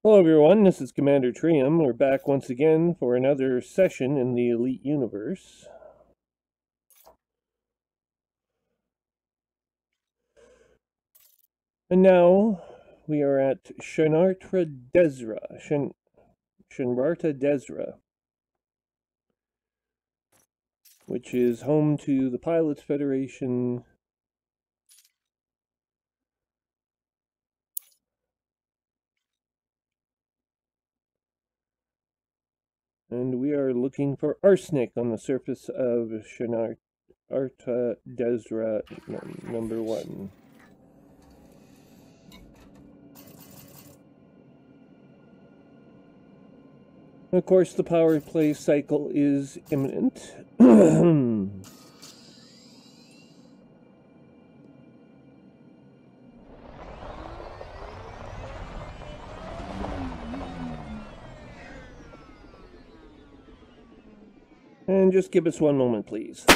Hello everyone, this is CMDR Trium. We're back once again for another session in the Elite Universe. And now we are at Shinarta Desra. Shinarta Desra, which is home to the Pilots Federation. And we are looking for arsenic on the surface of Shinarta Desra number 1. Of course, the power play cycle is imminent. And just give us one moment, please.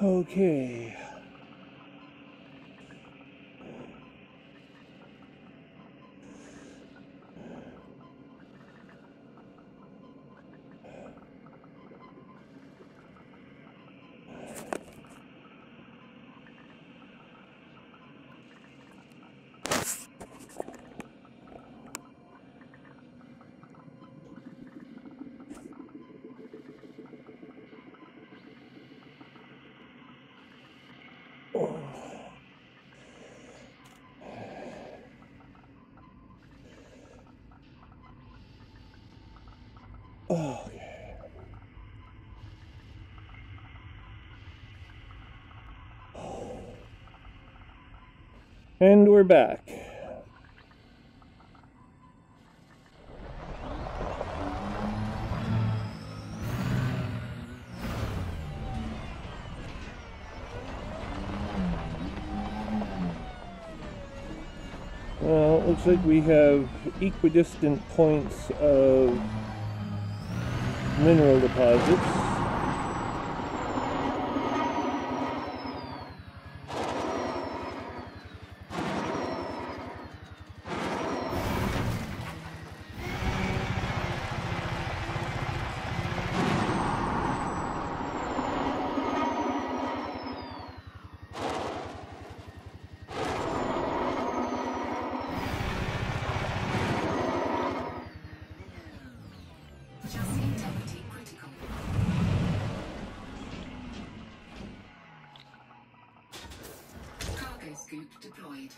Okay. Okay. And we're back. Well, it looks like we have equidistant points of mineral deposits. Scoop deployed.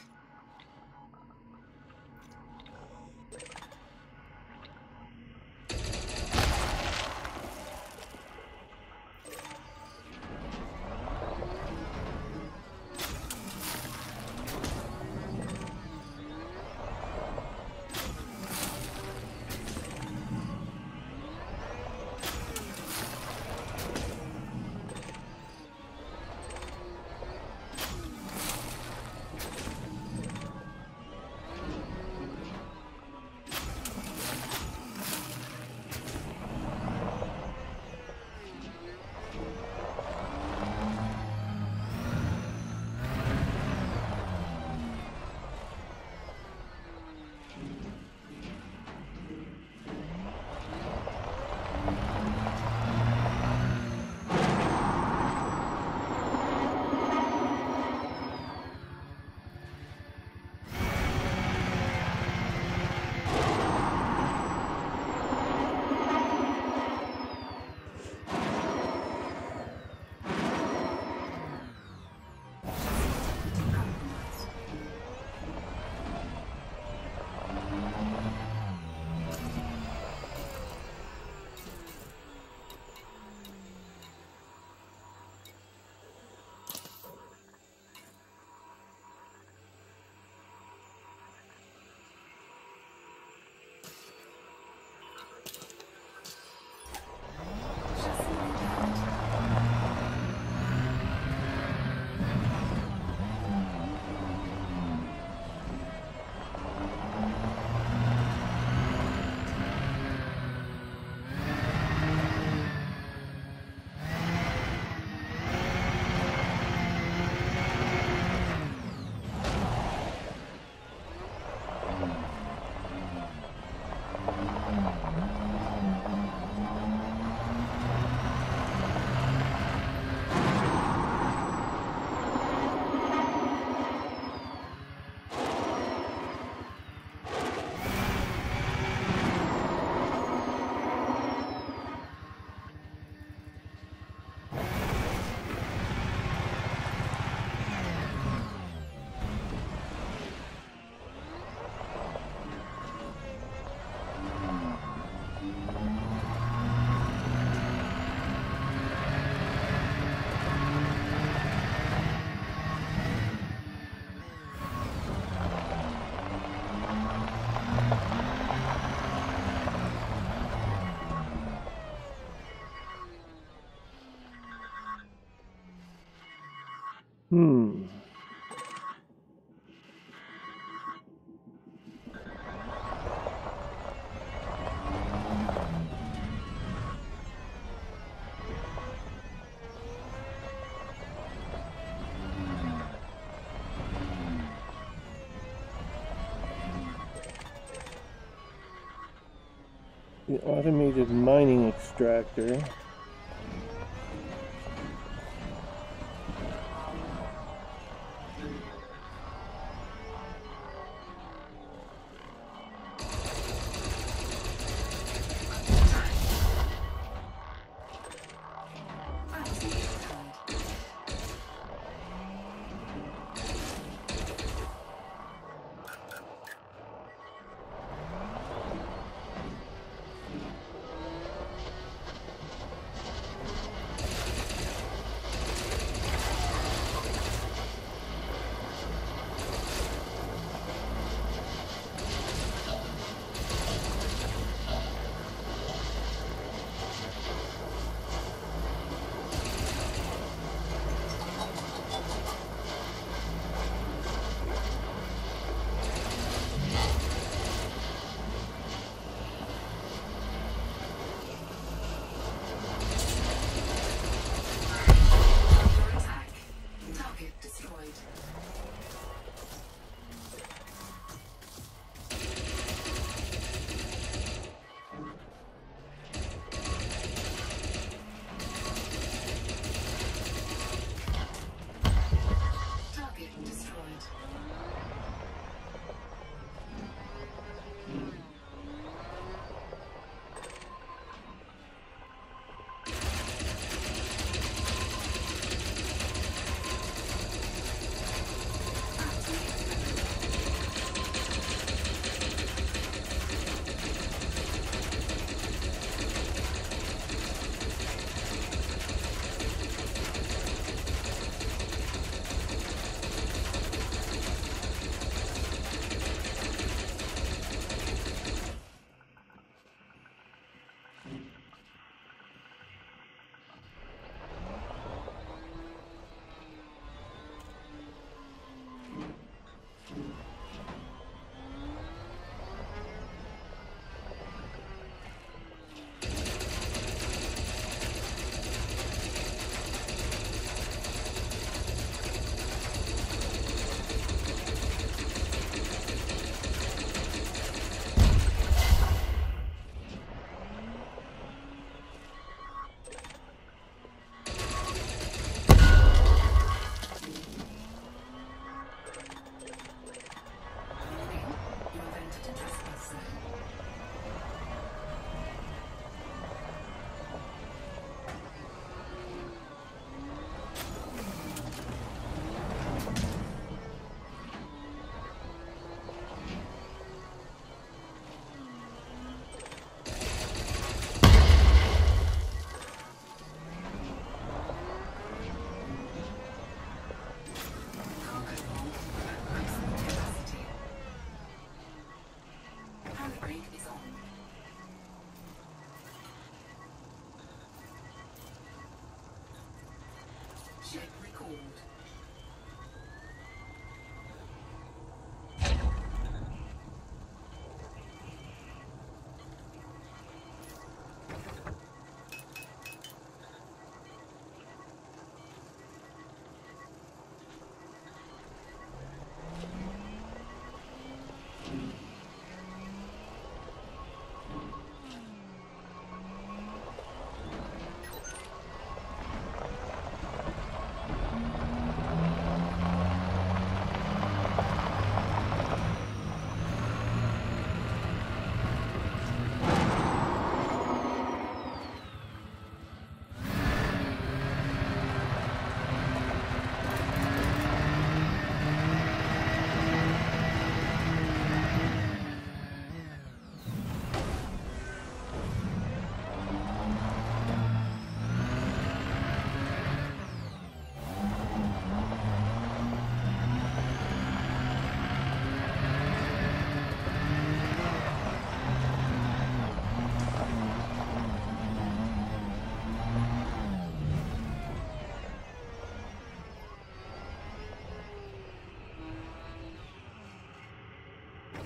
The automated mining extractor. Check record.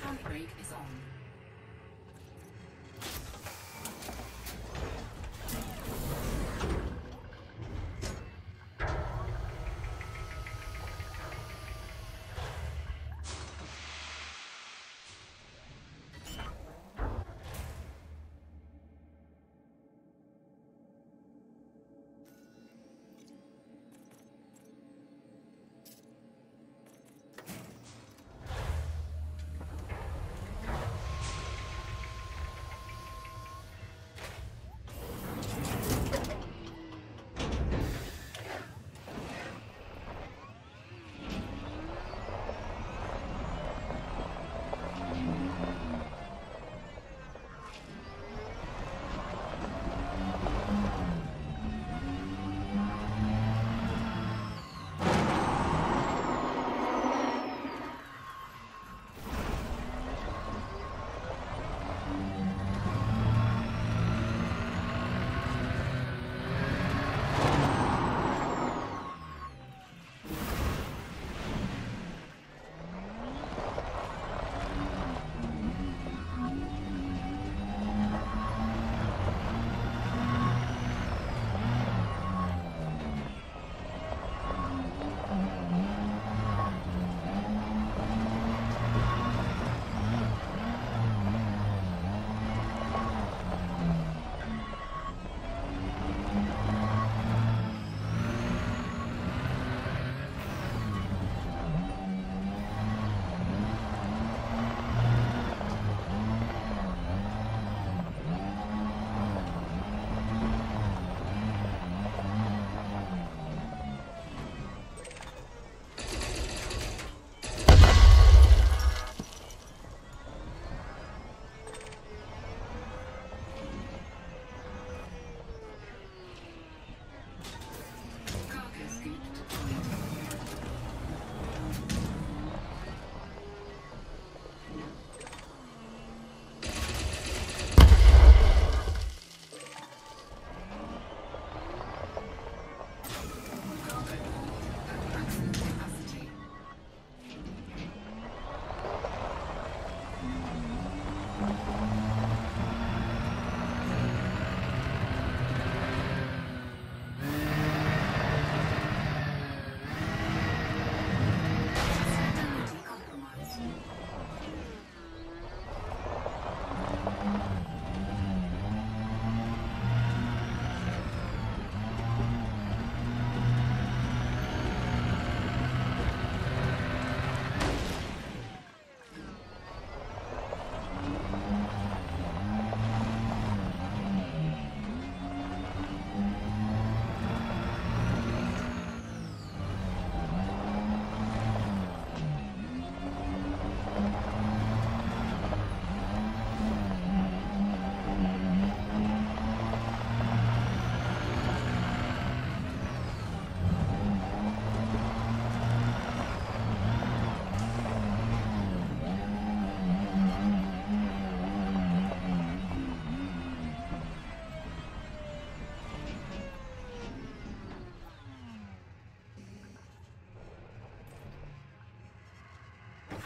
Handbrake is on.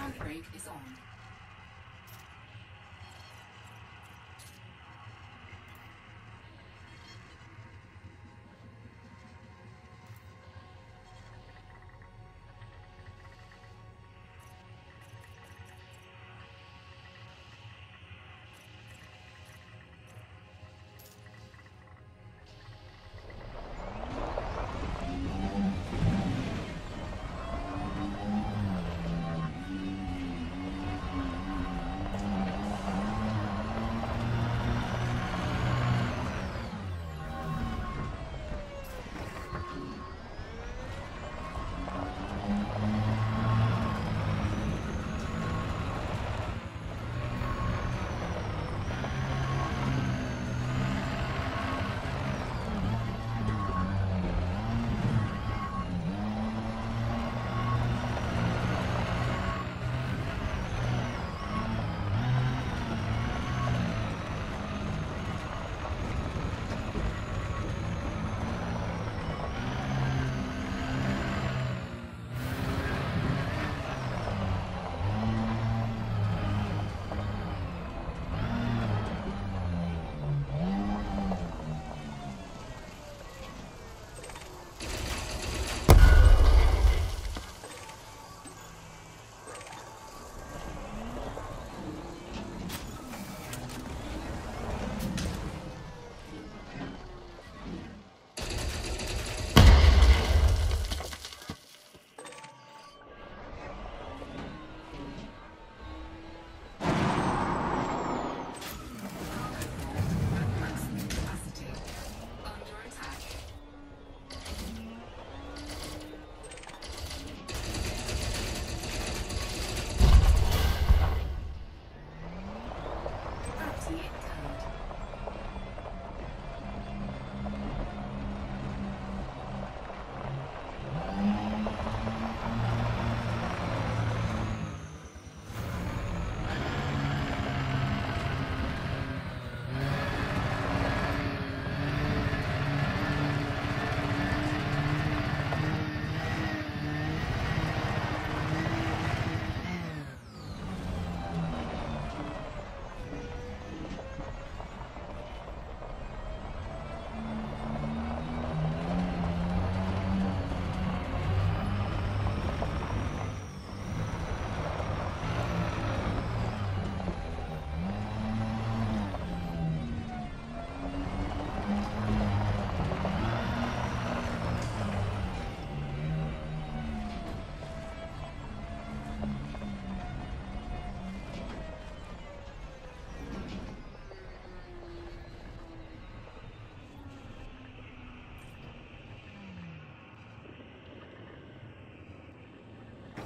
Handbrake is on. Maximum capacity. Under attack. Bounty incurred.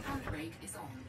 Handbrake is on.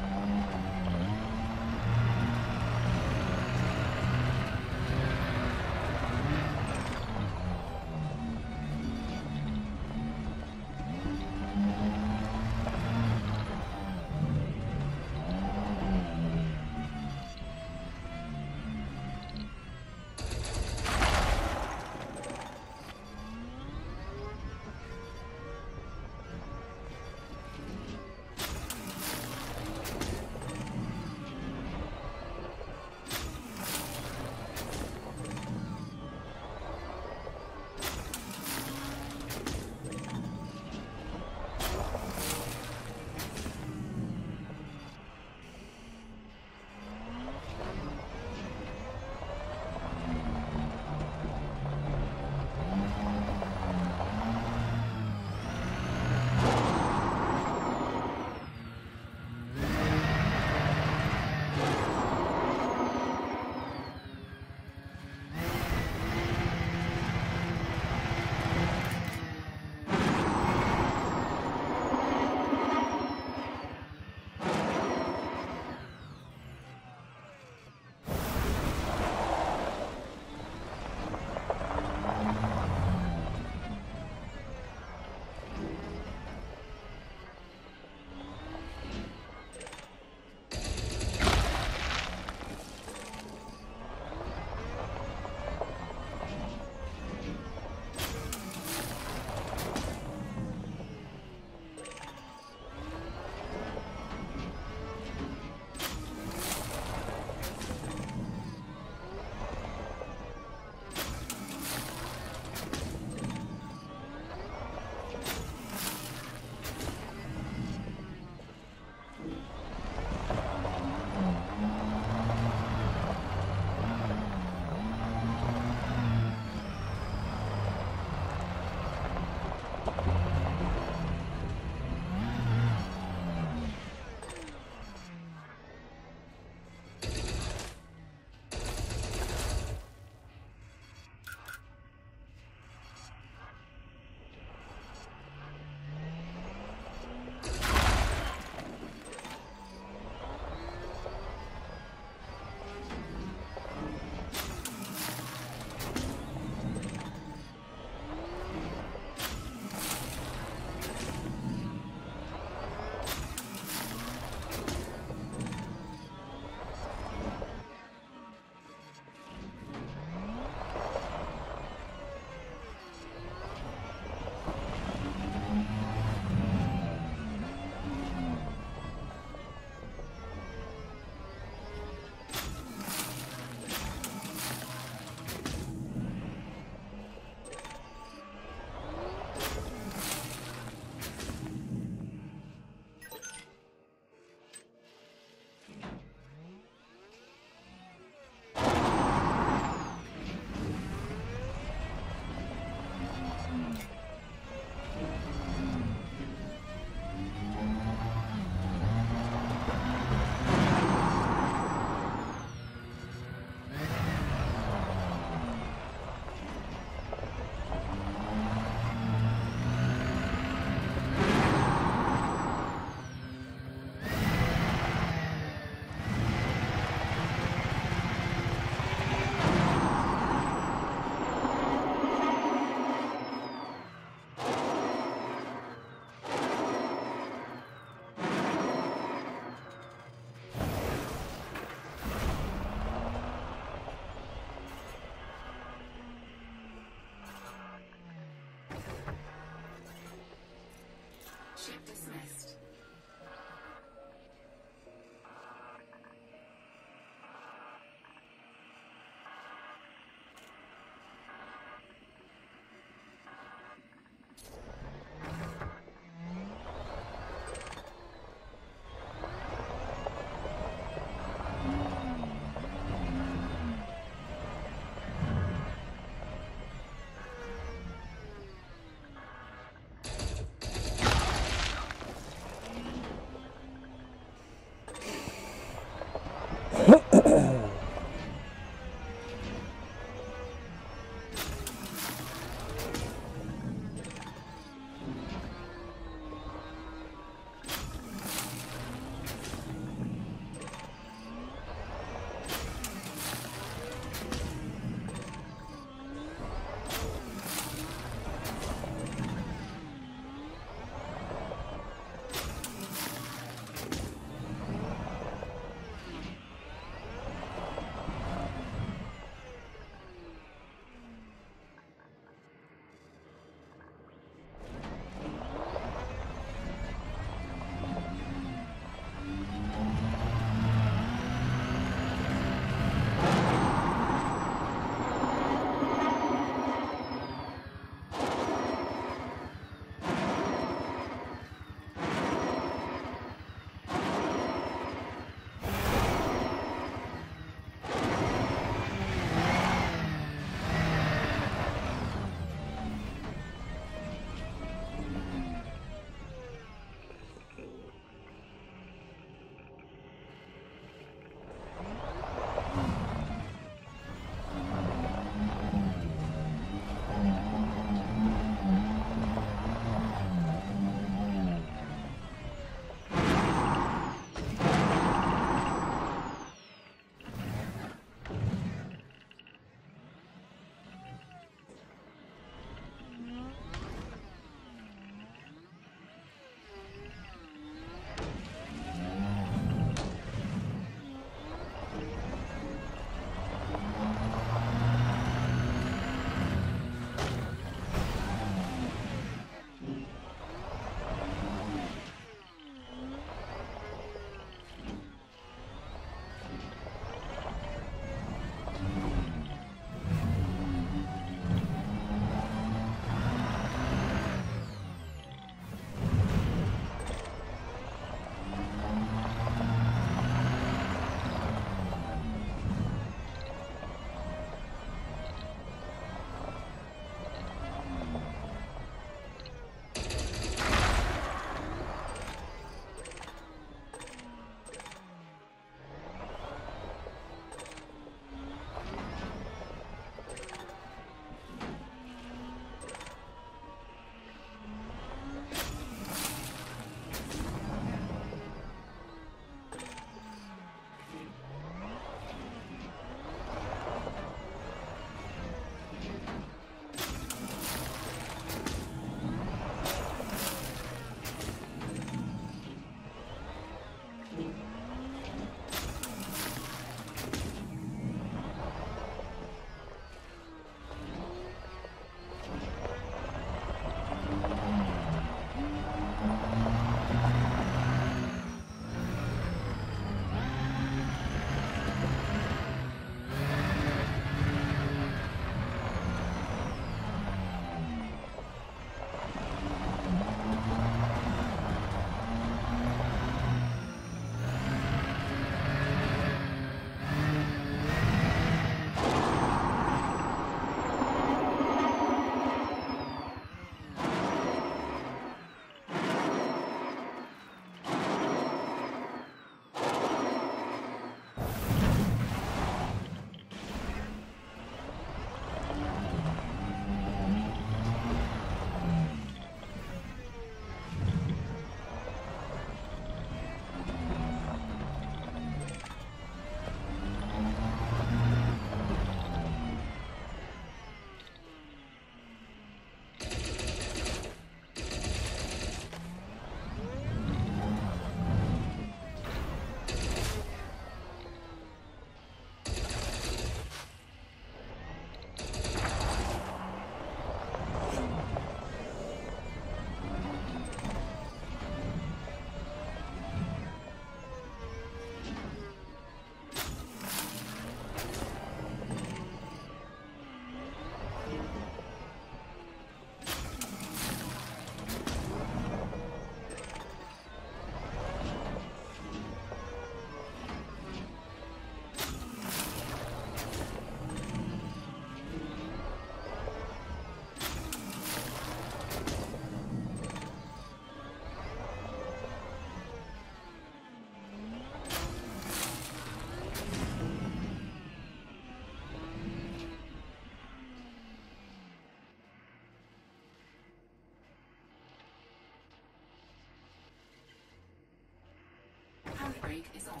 Handbrake is on.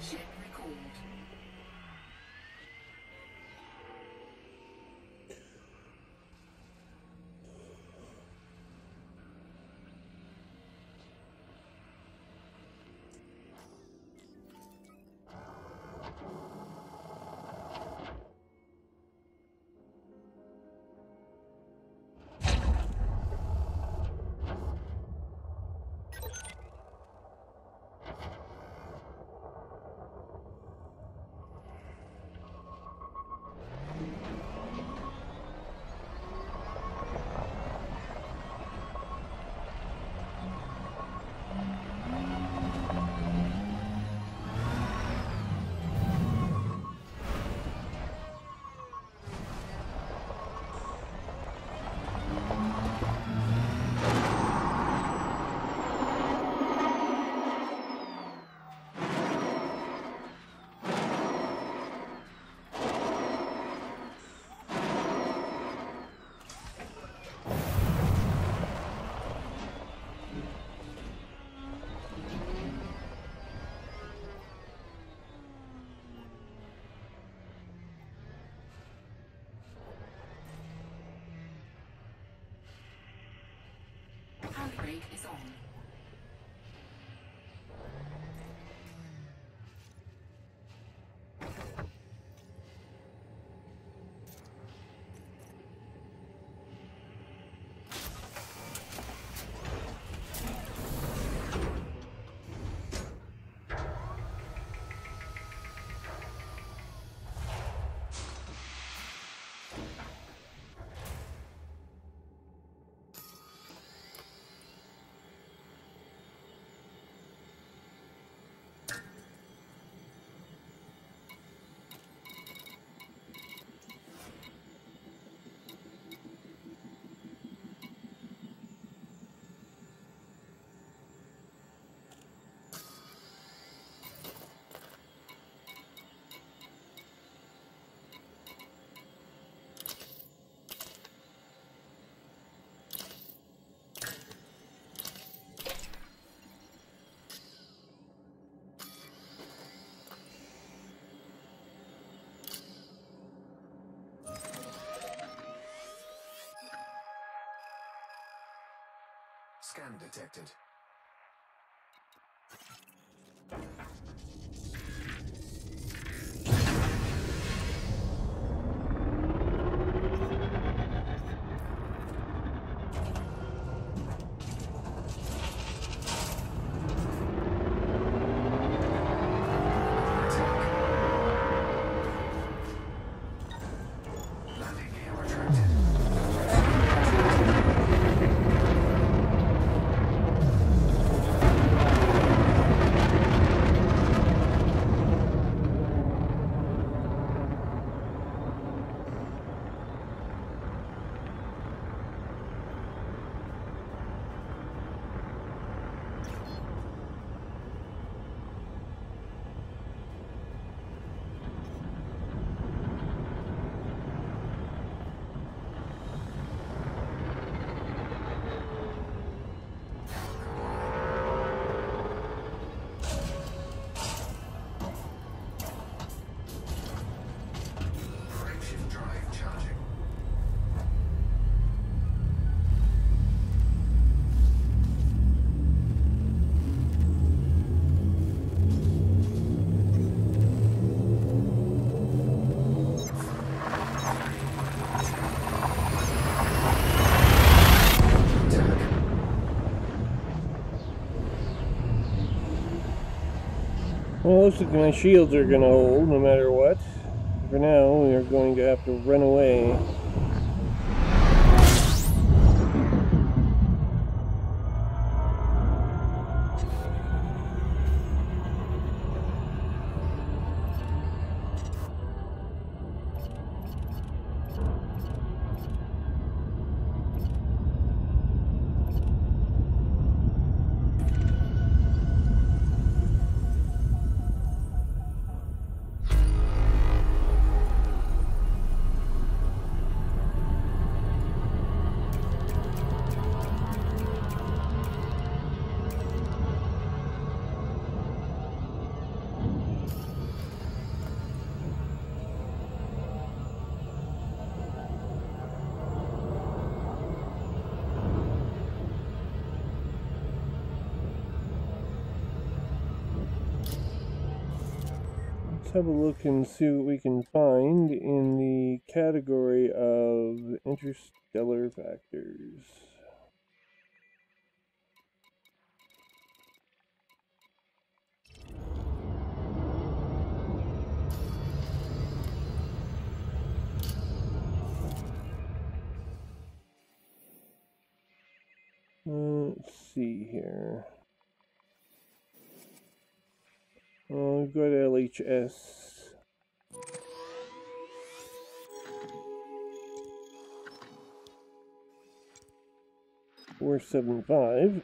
Ship recalled. Handbrake is on. Scan detected. Landing gear retracted. Frameshift drive charging. Well, looks like my shields are gonna hold no matter what. For now, we are going to have to run away. have a look and see what we can find in the category of interstellar factors. Let's see here. We've got LHS. 475.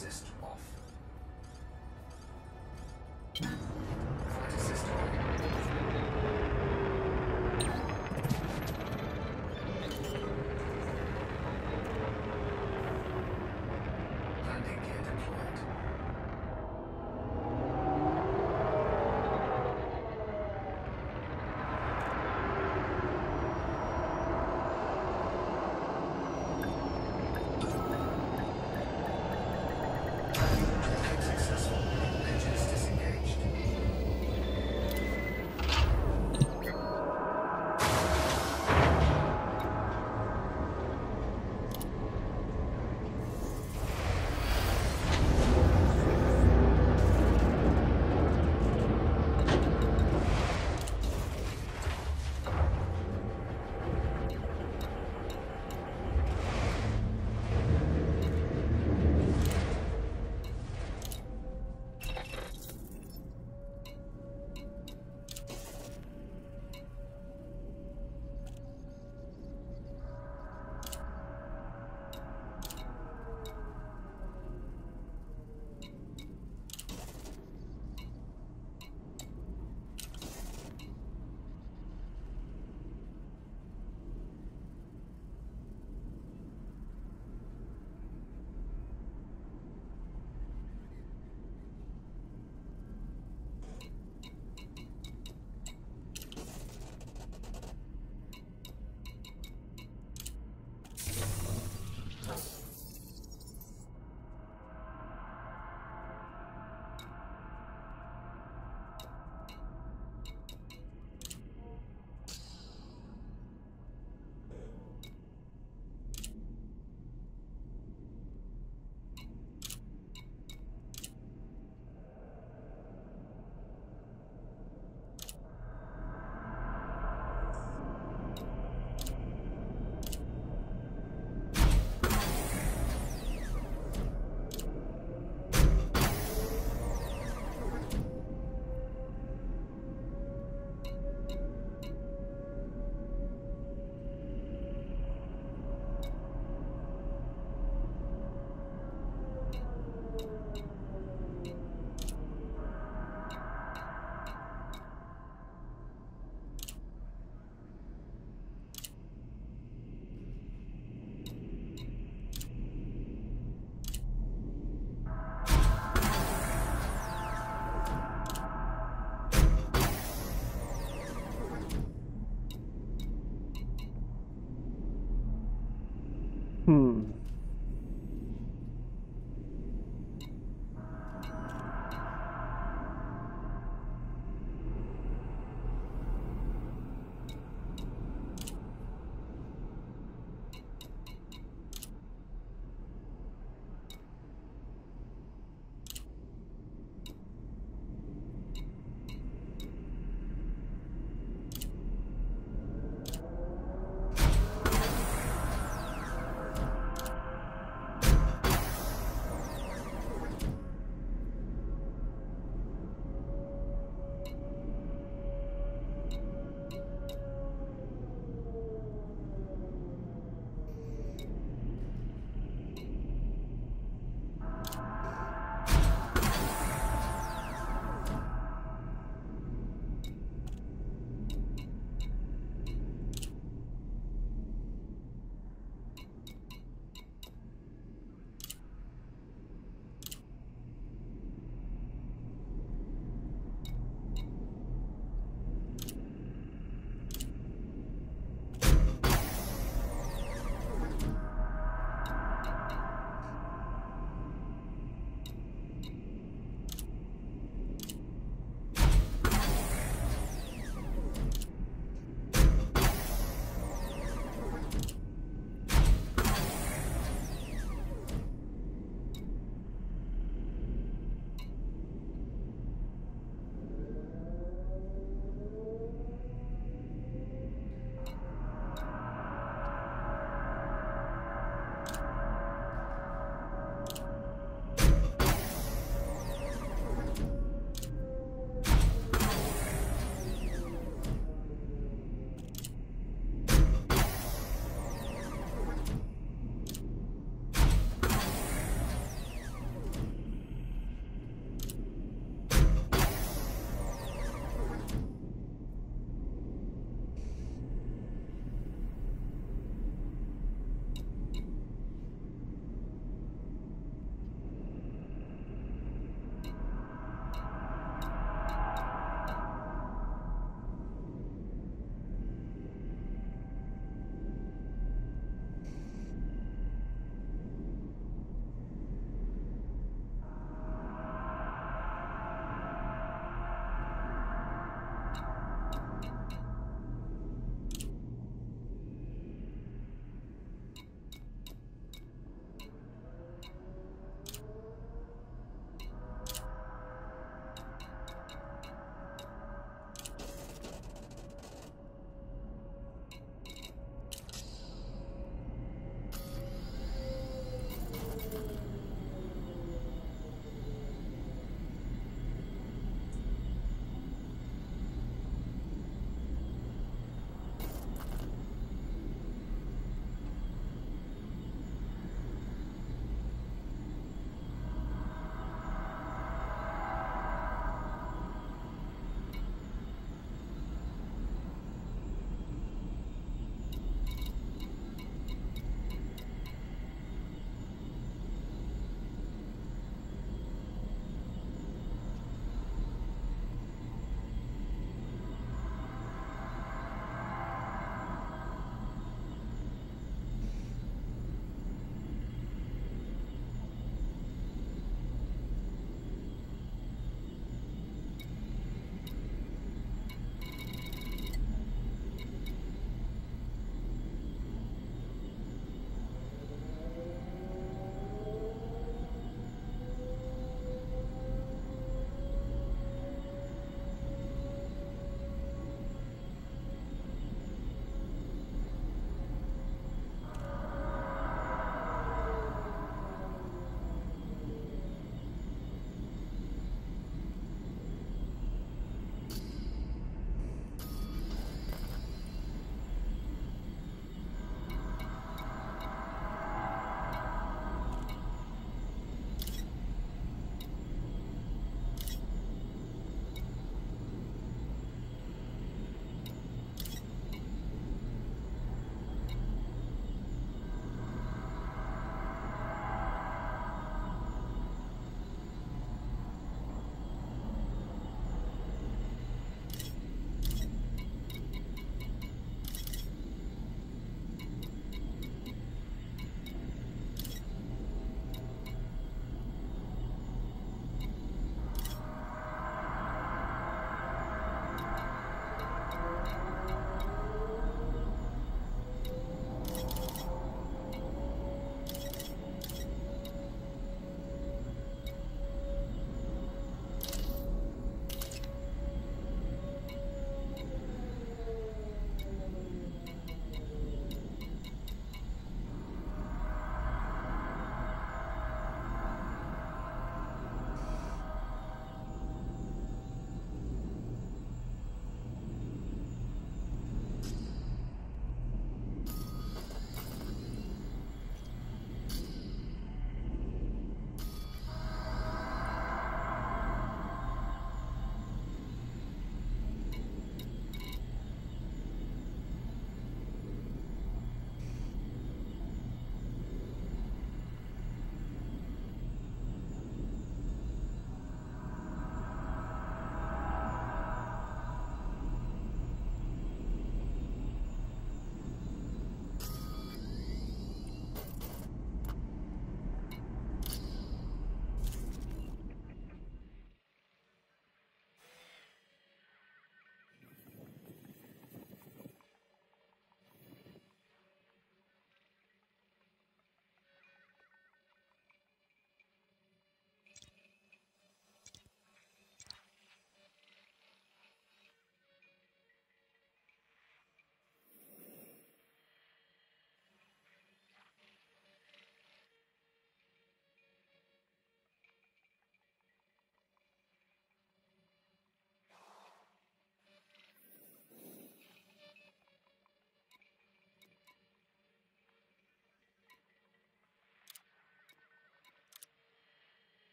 assist off. Flight assist on. Landing gear deployed. Tracking successful. Engines disengaged.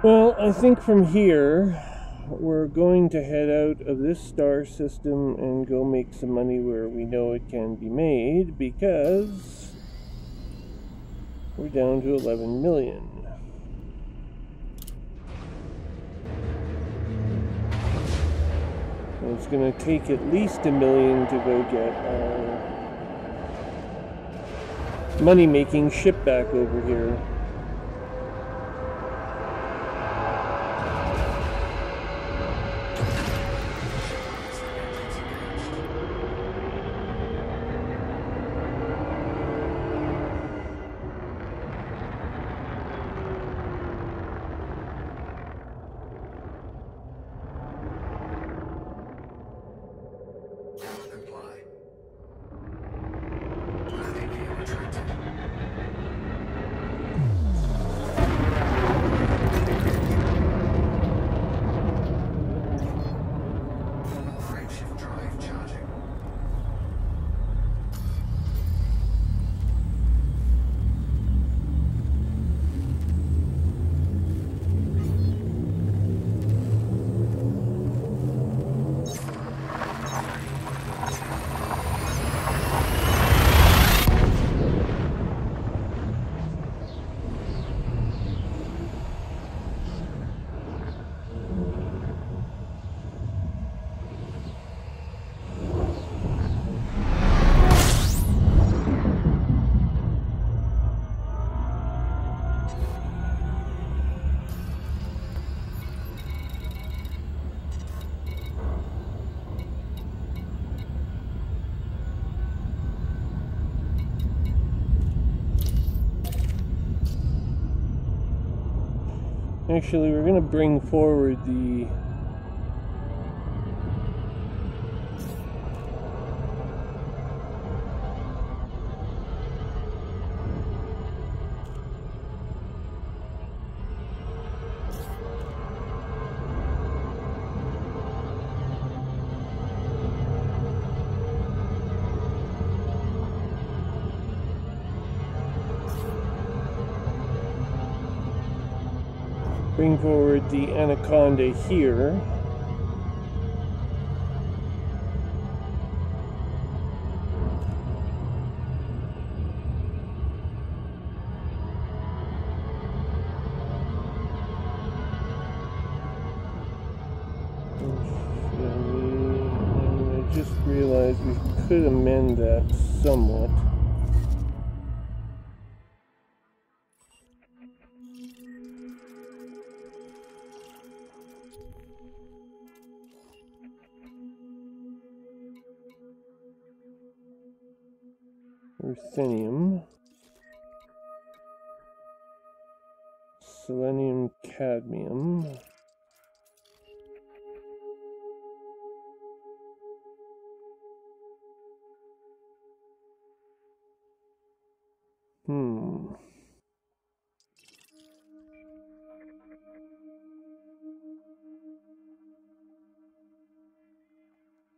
Well, I think from here we're going to head out of this star system and go make some money where we know it can be made, because we're down to 11 million. And it's going to take at least $1 million to go get our money-making ship back over here. Comply. Landing gear retracted. Frameshift drive charging. Actually, we're going to bring forward the Anaconda here. I just realized we could amend that somewhat. Ruthenium, selenium, cadmium.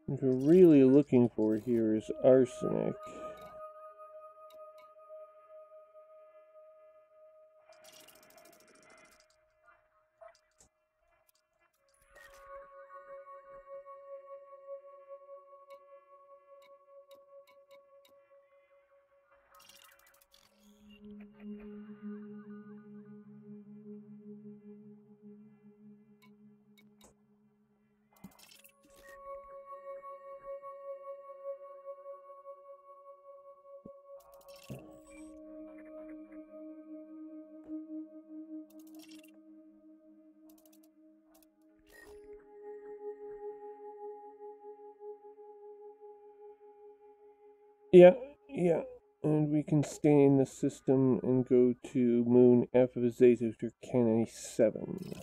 What we're really looking for here is arsenic. Yeah, and we can stay in the system and go to Moon F of Zeta Turkana 7.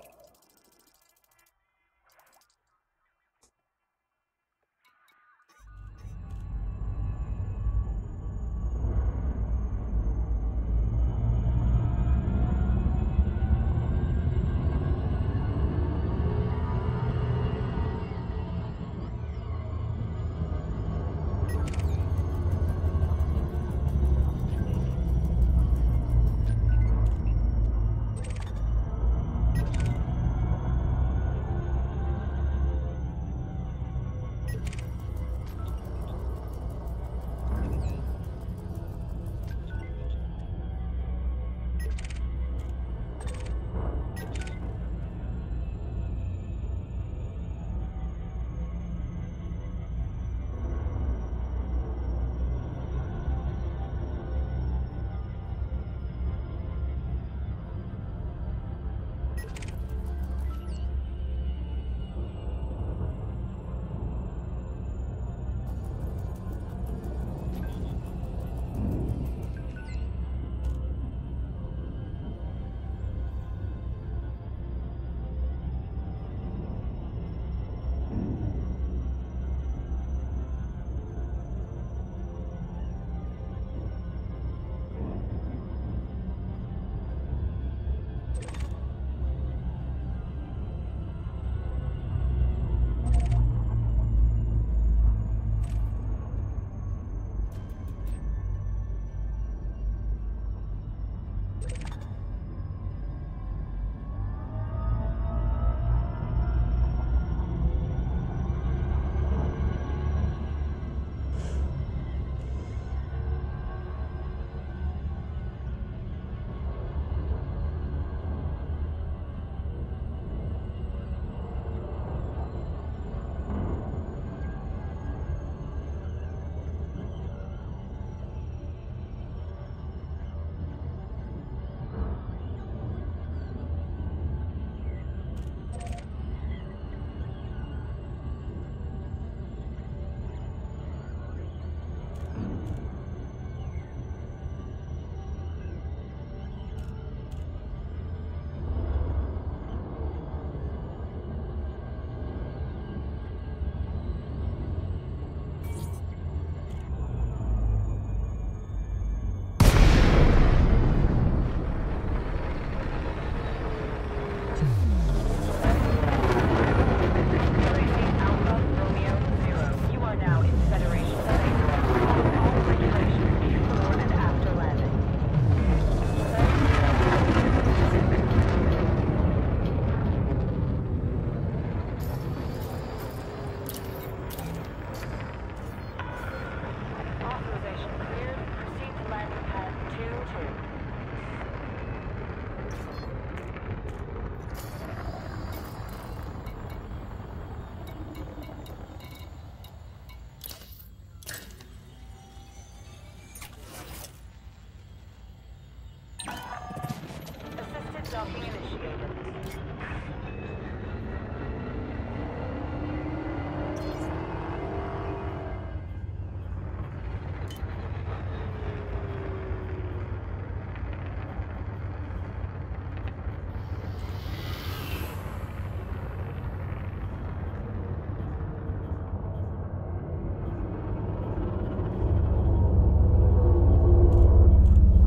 Docking initiated.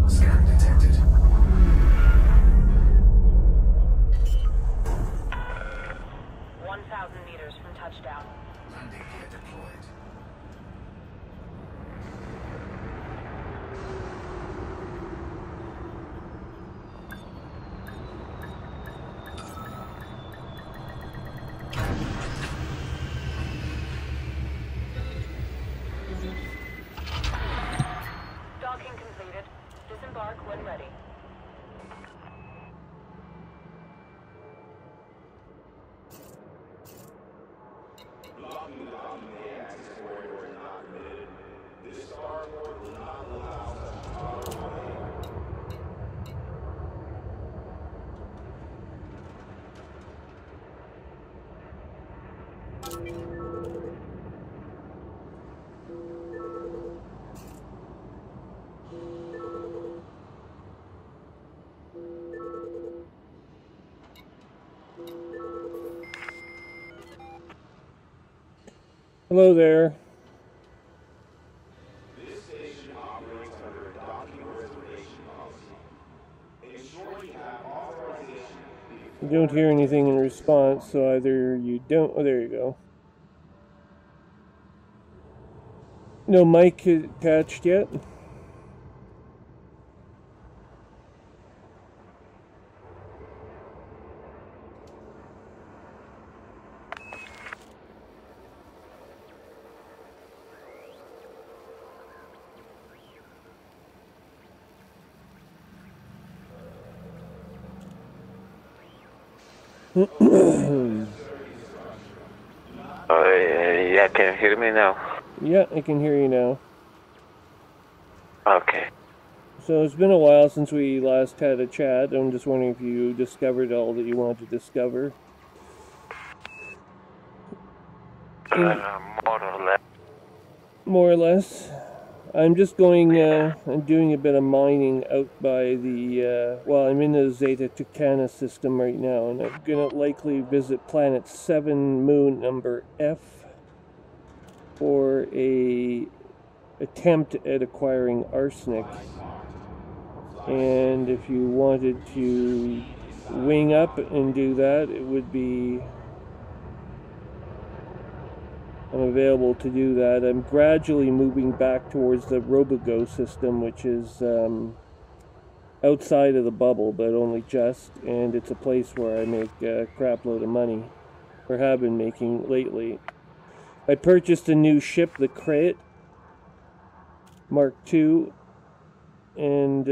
Scan detected. 1,000 meters from touchdown. Landing gear deployed. Docking completed. Disembark when ready. Blocking the document access corridor is not permitted. This starport will not allow such auto behavior. Hello there. This station operates under a docking reservation policy. Ensure you have authorization You don't hear anything in response, so either you don't... Oh, there you go. No mic attached yet? Yeah, can you hear me now? Yeah, I can hear you now. Okay. So it's been a while since we last had a chat. I'm just wondering if you discovered all that you wanted to discover. More or less. More or less. I'm just going, I'm doing a bit of mining out by the, well, I'm in the Zeta Tucana system right now, and I'm going to likely visit planet 7, moon number F, for a attempt at acquiring arsenic. And if you wanted to wing up and do that, it would be... I'm available to do that. I'm gradually moving back towards the Robogo system, which is outside of the bubble, but only just, and it's a place where I make a crap load of money, or have been making lately. I purchased a new ship, the Crate Mark II, and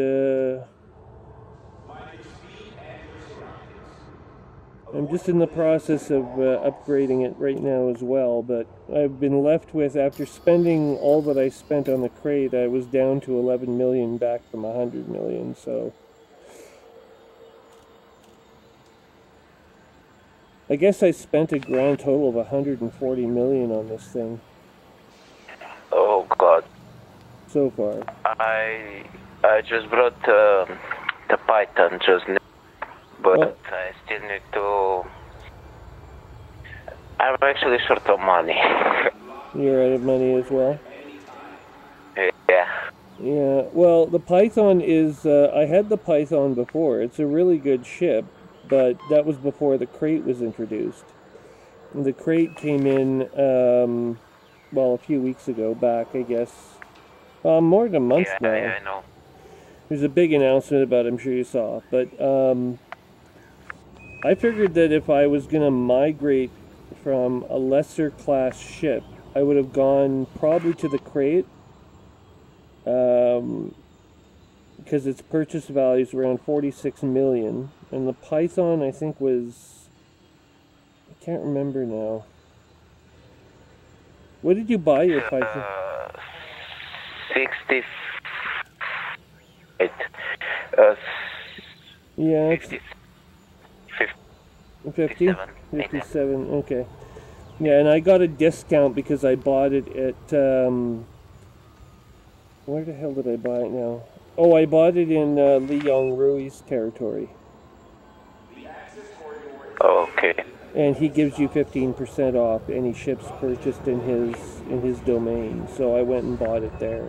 I'm just in the process of upgrading it right now as well, but I've been left with, after spending all that I spent on the Crate, I was down to 11 million back from 100 million, so I guess I spent a grand total of 140 million on this thing. Oh God. So far. I just brought the Python just now, but I still need to... I'm actually short of money. You're out of money as well? Yeah. Yeah, well, the Python is, I had the Python before. It's a really good ship, but that was before the Crate was introduced. And the Crate came in, well, a few weeks ago back, I guess. More than a month now. Yeah, I know. There's a big announcement about it, I'm sure you saw. But I figured that if I was going to migrate from a lesser class ship, I would have gone probably to the Crate. Because its purchase value is around 46 million. And the Python, I think, was... I can't remember now. What did you buy your Python? 60... Yeah, it's 50? 57. 57, okay. Yeah, and I got a discount because I bought it at, where the hell did I buy it now? Oh, I bought it in Leong Rui's territory. Oh, okay. And he gives you 15% off any ships purchased in his domain. So I went and bought it there.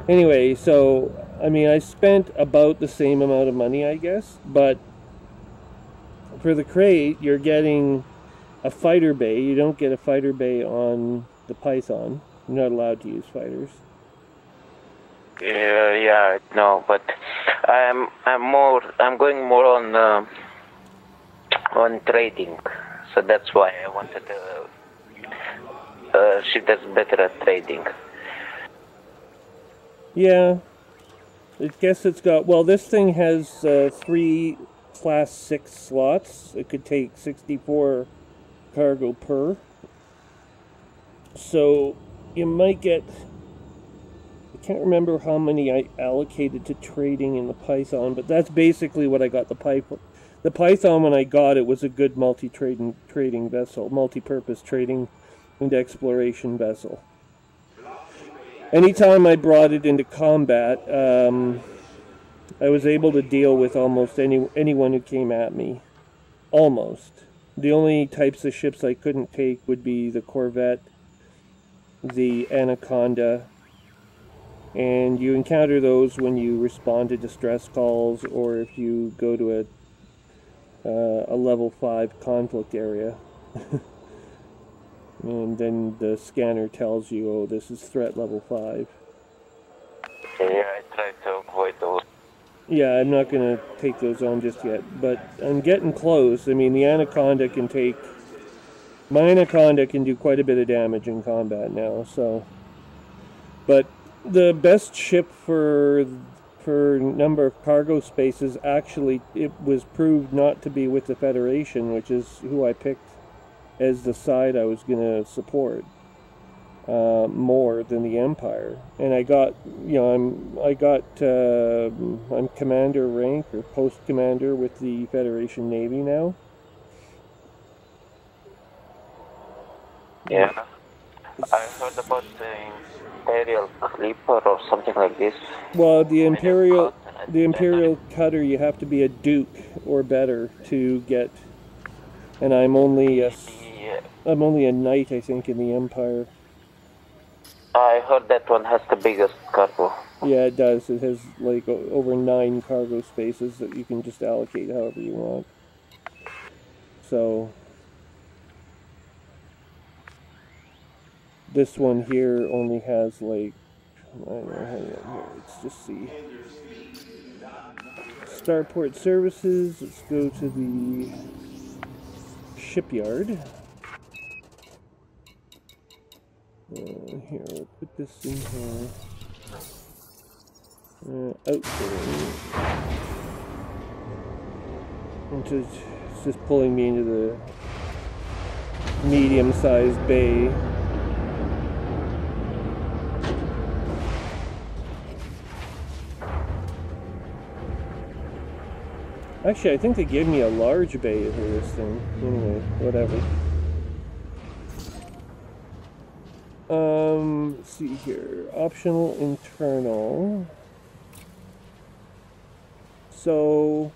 Anyway, so I mean, I spent about the same amount of money, I guess, but for the Crate, you're getting a fighter bay. You don't get a fighter bay on the Python. You're not allowed to use fighters. Yeah, no, but I'm going more on trading, so that's why I wanted a ship that's better at trading. Yeah, I guess it's got, well, this thing has 3 Class 6 slots. It could take 64 cargo per. So you might get, I can't remember how many I allocated to trading in the Python, but that's basically what I got the Python. The Python, when I got it, was a good trading vessel, multi-purpose trading and exploration vessel. Anytime I brought it into combat, I was able to deal with almost anyone who came at me. Almost. The only types of ships I couldn't take would be the Corvette, the Anaconda, and you encounter those when you respond to distress calls or if you go to a level 5 conflict area. And then the scanner tells you, oh, this is threat level 5. Yeah, I tried to avoid those. Yeah, I'm not going to take those on just yet, but I'm getting close. I mean, the Anaconda can take... My Anaconda can do quite a bit of damage in combat now, so... But the best ship for number of cargo spaces, actually, it was proved not to be with the Federation, which is who I picked as the side I was going to support. more than the Empire. And I got, you know, I'm commander rank or post commander with the Federation Navy now. Yeah. I heard about the Imperial Clipper or something like this. Well, the Imperial Cutter, you have to be a Duke or better to get. And I'm only a knight, I think, in the Empire. I heard that one has the biggest cargo. Yeah, it does. It has like over 9 cargo spaces that you can just allocate however you want. So this one here only has like, I don't know, hang on here. Let's just see. Starport services. Let's go to the shipyard. Here, we'll put this in here. Outfitting. It's just pulling me into the medium-sized bay. Actually, I think they gave me a large bay for this thing. Anyway, whatever. Let's see here. Optional internal. So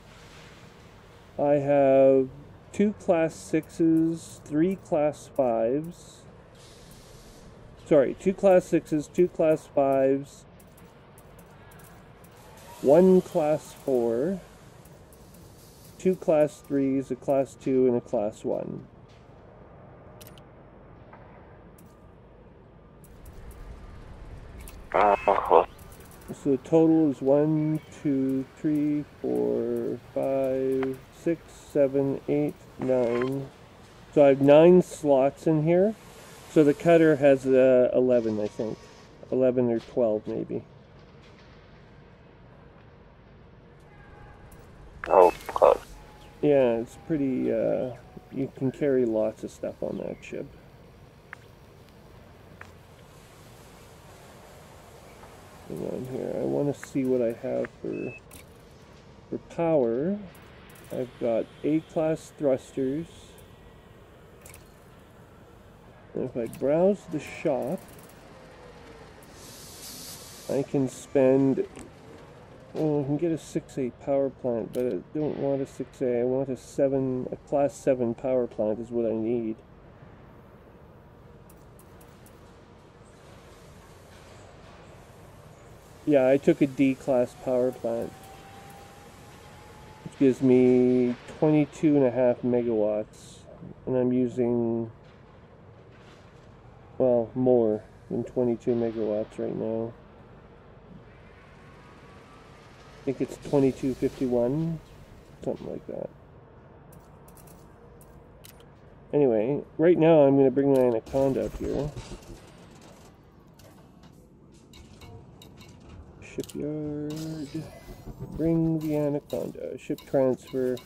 I have 2 class 6s, 3 class 5s. Sorry, 2 class 6s, 2 class 5s, 1 class 4, 2 class 3s, a class 2, and a class 1. So the total is 1, 2, 3, 4, 5, 6, 7, 8, 9. So I have 9 slots in here. So the cutter has 11, I think. 11 or 12, maybe. Oh, God. Yeah, it's pretty, you can carry lots of stuff on that ship. Hang on here. I want to see what I have for power. I've got A-class thrusters. And if I browse the shop, I can spend, oh, I can get a 6A power plant, but I don't want a 6A. I want a class 7 power plant is what I need. Yeah, I took a D-class power plant, which gives me 22.5 megawatts, and I'm using, well, more than 22 megawatts right now. I think it's 2251, something like that. Anyway, right now I'm going to bring my Anaconda up here. Shipyard. Bring the Anaconda. Ship transfer.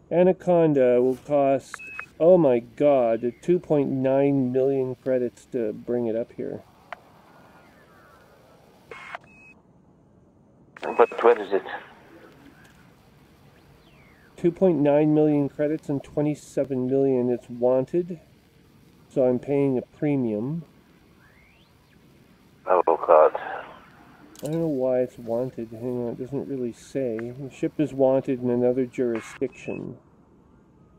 Anaconda will cost, oh my god, 2.9 million credits to bring it up here. But where is it? 2.9 million credits and 27 million. It's wanted, so I'm paying a premium. Oh, God. I don't know why it's wanted. Hang on, it doesn't really say. The ship is wanted in another jurisdiction.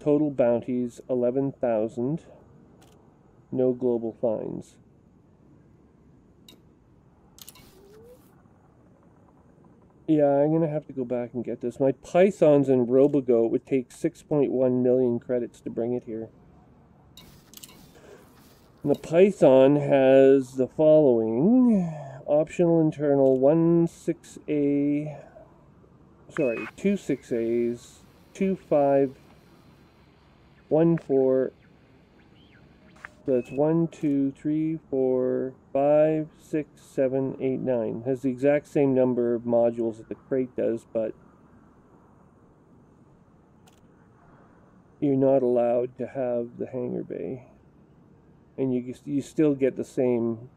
Total bounties 11,000. No global fines. Yeah, I'm gonna have to go back and get this. My Pythons and Robogoat would take 6.1 million credits to bring it here. And the Python has the following. Optional internal 2 6As, 2 5, 1 4. So that's 1, 2, 3, 4, 5, 6, 7, 8, 9. Has the exact same number of modules that the crate does, but you're not allowed to have the hangar bay. and you still get the same.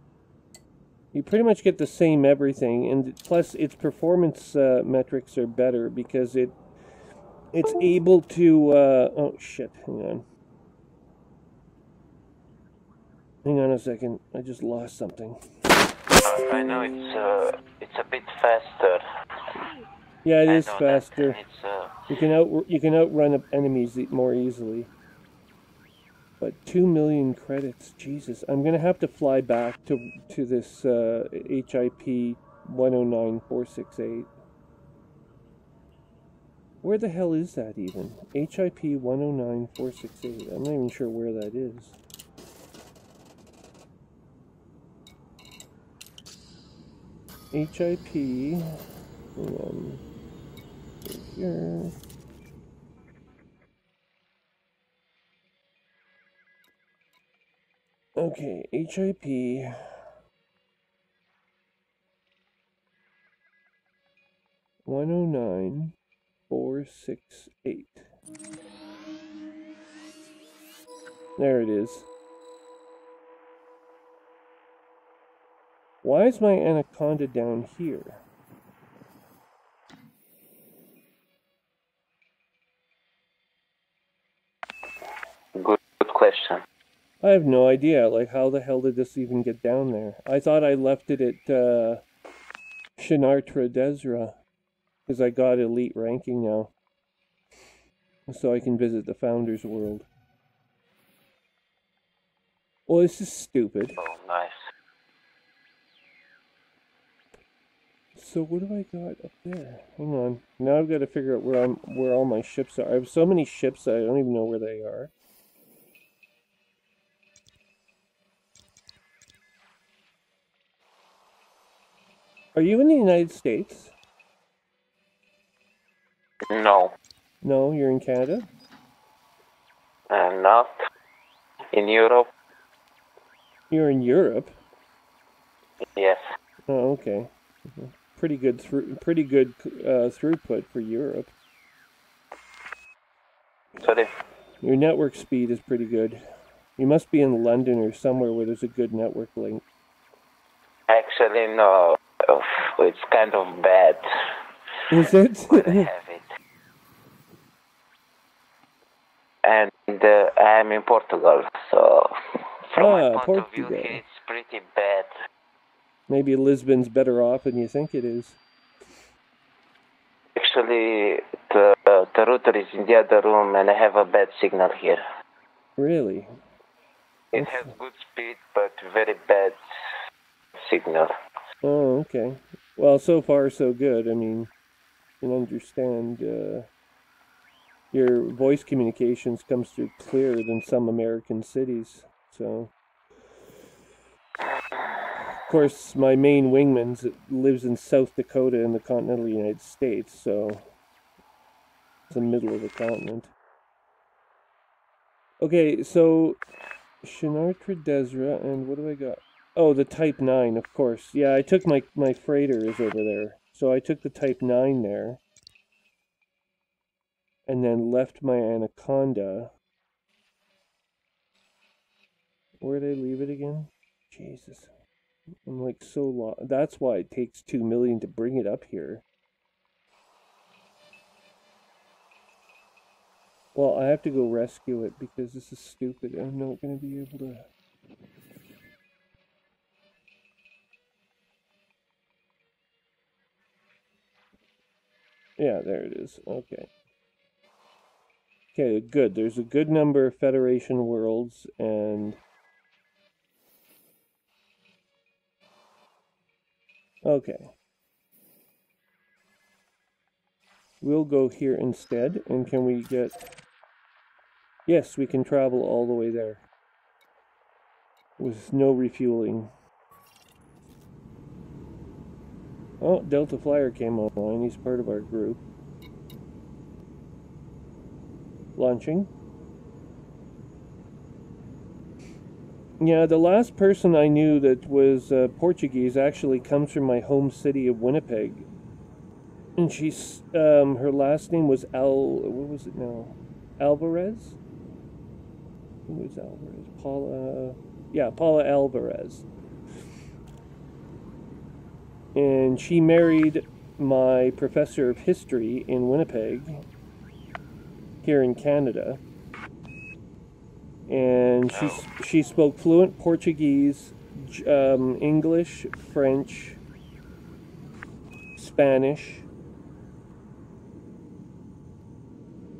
You pretty much get the same everything, and plus its performance metrics are better because it's able to. Oh shit! Hang on a second. I just lost something. I know it's a bit faster. Yeah, it I is know faster. That, You can outrun enemies more easily. But 2 million credits, Jesus! I'm gonna have to fly back to this HIP 109468. Where the hell is that even? HIP 109468. I'm not even sure where that is. HIP. Here. Okay, HIP 109468. There it is. Why is my anaconda down here? good question. I have no idea. Like, how the hell did this even get down there? I thought I left it at Shinartra Desra, because I got elite ranking now. So I can visit the Founder's World. Well, this is stupid. Oh, nice. So what do I got up there? Hang on. Now I've got to figure out where all my ships are. I have so many ships that I don't even know where they are. Are you in the United States? No. No, you're in Canada? Not in Europe. You're in Europe? Yes. Oh, okay. Pretty good throughput for Europe. Sorry. Your network speed is pretty good. You must be in London or somewhere where there's a good network link. Actually, no. It's kind of bad. Is it? But I have it. And I'm in Portugal, so from my point of view, here it's pretty bad. Maybe Lisbon's better off than you think it is. Actually, the router is in the other room, and I have a bad signal here. Really? It has good speed, but very bad signal. Oh, okay. Well, so far so good. I mean, you can understand your voice communications comes through clearer than some American cities. So, of course, my main wingman lives in South Dakota in the continental United States, so it's the middle of the continent. Okay, so Shinartra Desra, and what do I got? Oh, the Type 9, of course. Yeah, I took my freighter is over there. So I took the Type 9 there. And then left my Anaconda. Where did I leave it again? Jesus. I'm like so lost. That's why it takes 2 million to bring it up here. Well, I have to go rescue it because this is stupid. I'm not going to be able to... Yeah, there it is. Okay. Okay, good. There's a good number of Federation worlds, and... Okay. We'll go here instead, and can we get... Yes, we can travel all the way there. With no refueling. Oh, Delta Flyer came online. He's part of our group. Launching. Yeah, the last person I knew that was Portuguese actually comes from my home city of Winnipeg. And she's, her last name was what was it now? Alvarez? who's Alvarez? Paula, yeah, Paula Alvarez. And she married my professor of history in Winnipeg, here in Canada. And she spoke fluent Portuguese, English, French, Spanish,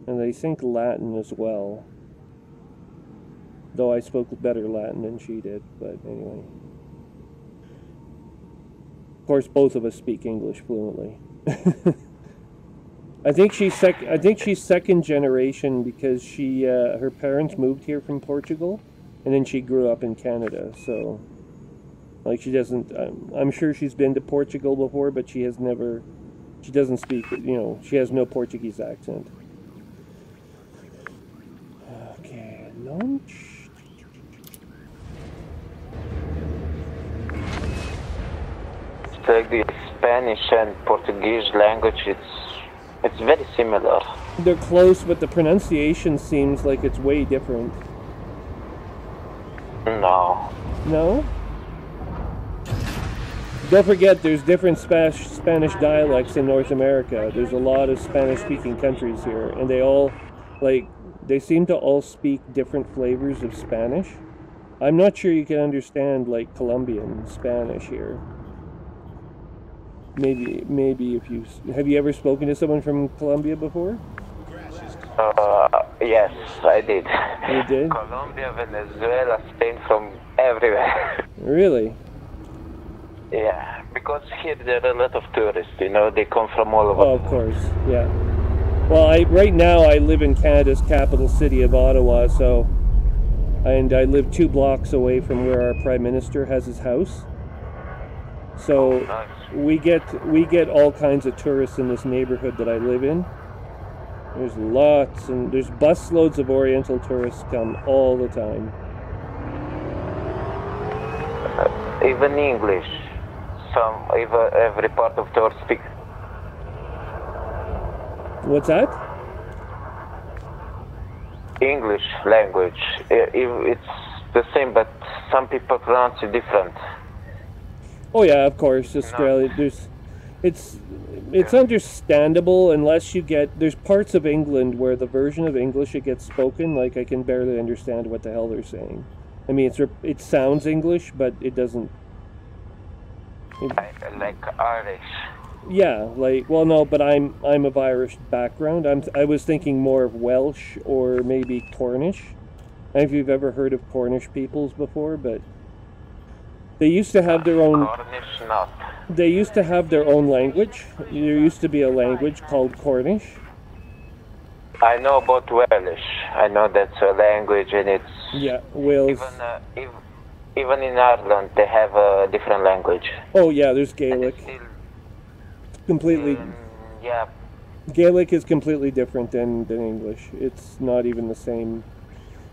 and I think Latin as well. Though I spoke better Latin than she did, but anyway. Of course, both of us speak English fluently. I think she's second generation because she her parents moved here from Portugal, and then she grew up in Canada. So, like, she doesn't. I'm sure she's been to Portugal before, but she has never. She doesn't speak. You know, she has no Portuguese accent. Okay, launch. Like the Spanish and Portuguese language, it's very similar. They're close, but the pronunciation seems like it's way different. No. No? Don't forget, there's different Spanish dialects in North America. There's a lot of Spanish-speaking countries here, and they all, like, they seem to all speak different flavors of Spanish. I'm not sure you can understand, like, Colombian Spanish here. Maybe if you... Have you ever spoken to someone from Colombia before? Yes, I did. You did? Colombia, Venezuela, Spain, from everywhere. Really? Yeah, because here there are a lot of tourists, you know, they come from all over. Oh, of course, yeah. Well, right now I live in Canada's capital city of Ottawa, and I live 2 blocks away from where our Prime Minister has his house. So Nice. we get all kinds of tourists in this neighborhood that I live in. There's lots, and there's busloads of Oriental tourists come all the time. Even English. Every part of tour speaks. What's that? English language. It's the same, but some people pronounce it different. Oh yeah, of course, Australia. It's understandable unless you get. There's parts of England where the version of English it gets spoken, like I can barely understand what the hell they're saying. I mean, it sounds English, but it doesn't. Like Irish. Yeah, like, well, no, but I'm of Irish background. I was thinking more of Welsh or maybe Cornish. I don't know if you've ever heard of Cornish peoples before, but they used to have their own. Cornish, not. They used to have their own language. There used to be a language called Cornish. I know about Welsh. I know that's a language, and it's Yeah, Wales. even in Ireland they have a different language. Oh yeah, there's And Gaelic. it's still, Completely. yeah. Gaelic is completely different than English. It's not even the same.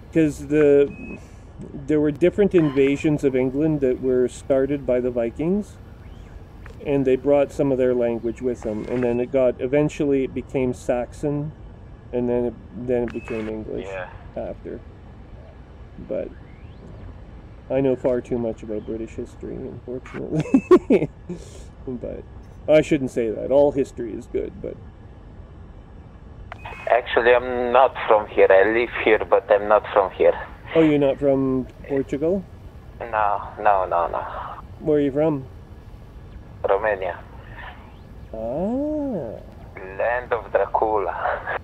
Because there were different invasions of England that were started by the Vikings, and they brought some of their language with them, and then eventually it became Saxon, and then it became English after. But I know far too much about British history, unfortunately. But I shouldn't say that. All history is good, but Actually, I'm not from here. I live here, but I'm not from here. oh, you're not from Portugal? No. Where are you from? Romania. Ah. Land of Dracula.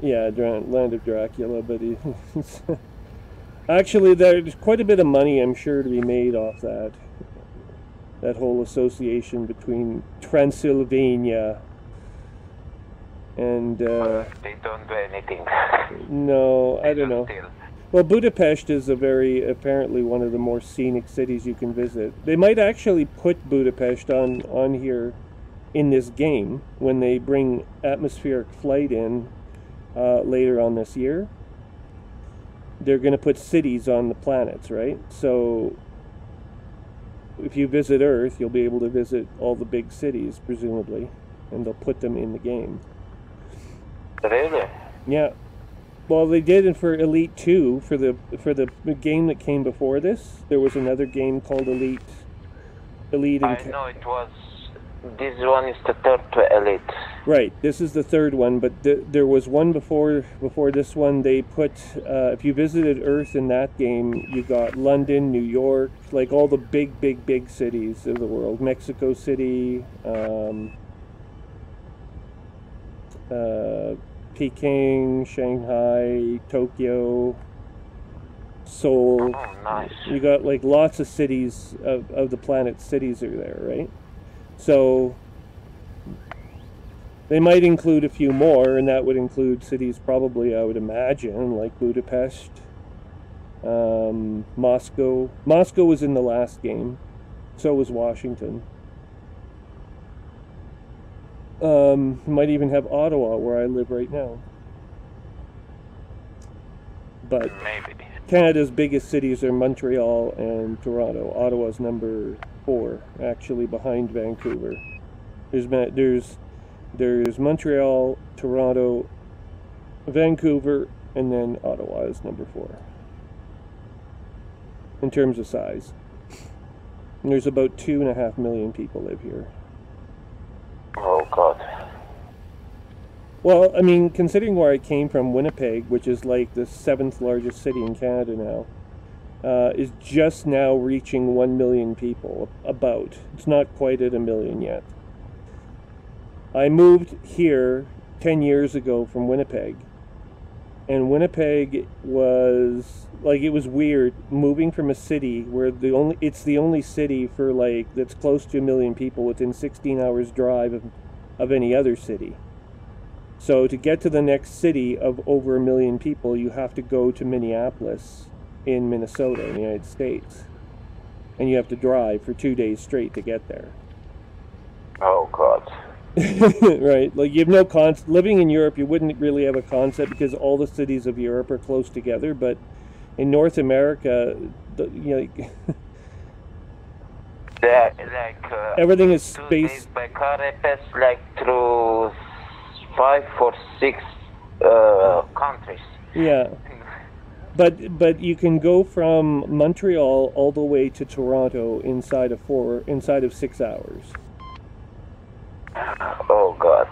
Yeah, Land of Dracula, but actually, there's quite a bit of money, I'm sure, to be made off that. That whole association between Transylvania and... They don't do anything. no, I don't know. Still. Well, Budapest is apparently one of the more scenic cities you can visit. They might actually put Budapest on here in this game when they bring atmospheric flight in later on this year. They're going to put cities on the planets, right? So if you visit Earth, you'll be able to visit all the big cities, presumably, and they'll put them in the game. Really? Yeah. Well, they did it for Elite 2 for the game that came before this. There was another game called Elite. I know it was. This one is the third to Elite. Right. This is the third one, but there was one before this one. They put if you visited Earth in that game, you got London, New York, like all the big cities of the world. Mexico City, Peking, Shanghai, Tokyo, Seoul. Oh, nice. You got like lots of cities of the planet's cities are there, right? So they might include a few more, and that would include cities probably, I would imagine, like Budapest, Moscow. Moscow was in the last game. So was Washington. Might even have Ottawa, where I live right now. But maybe Canada's biggest cities are Montreal and Toronto. Ottawa's number 4, actually, behind Vancouver. There's Montreal, Toronto, Vancouver, and then Ottawa is number 4 in terms of size. And there's about 2.5 million people live here. Oh God. Well, I mean, considering where I came from, Winnipeg, which is like the 7th largest city in Canada now, is just now reaching 1 million people, about. It's not quite at 1 million yet. I moved here 10 years ago from Winnipeg, and Winnipeg was, like, it was weird moving from a city where it's the only city for, like, that's close to 1 million people within 16 hours drive of any other city. So to get to the next city of over 1 million people, you have to go to Minneapolis in Minnesota, in the United States. And you have to drive for 2 days straight to get there. Oh God. Right, like you have no concept. Living in Europe, you wouldn't really have a concept because all the cities of Europe are close together. But in North America, everything is spaced. By car, I pass like through 5 or 6 countries. Yeah, but you can go from Montreal all the way to Toronto inside of 6 hours. Oh God.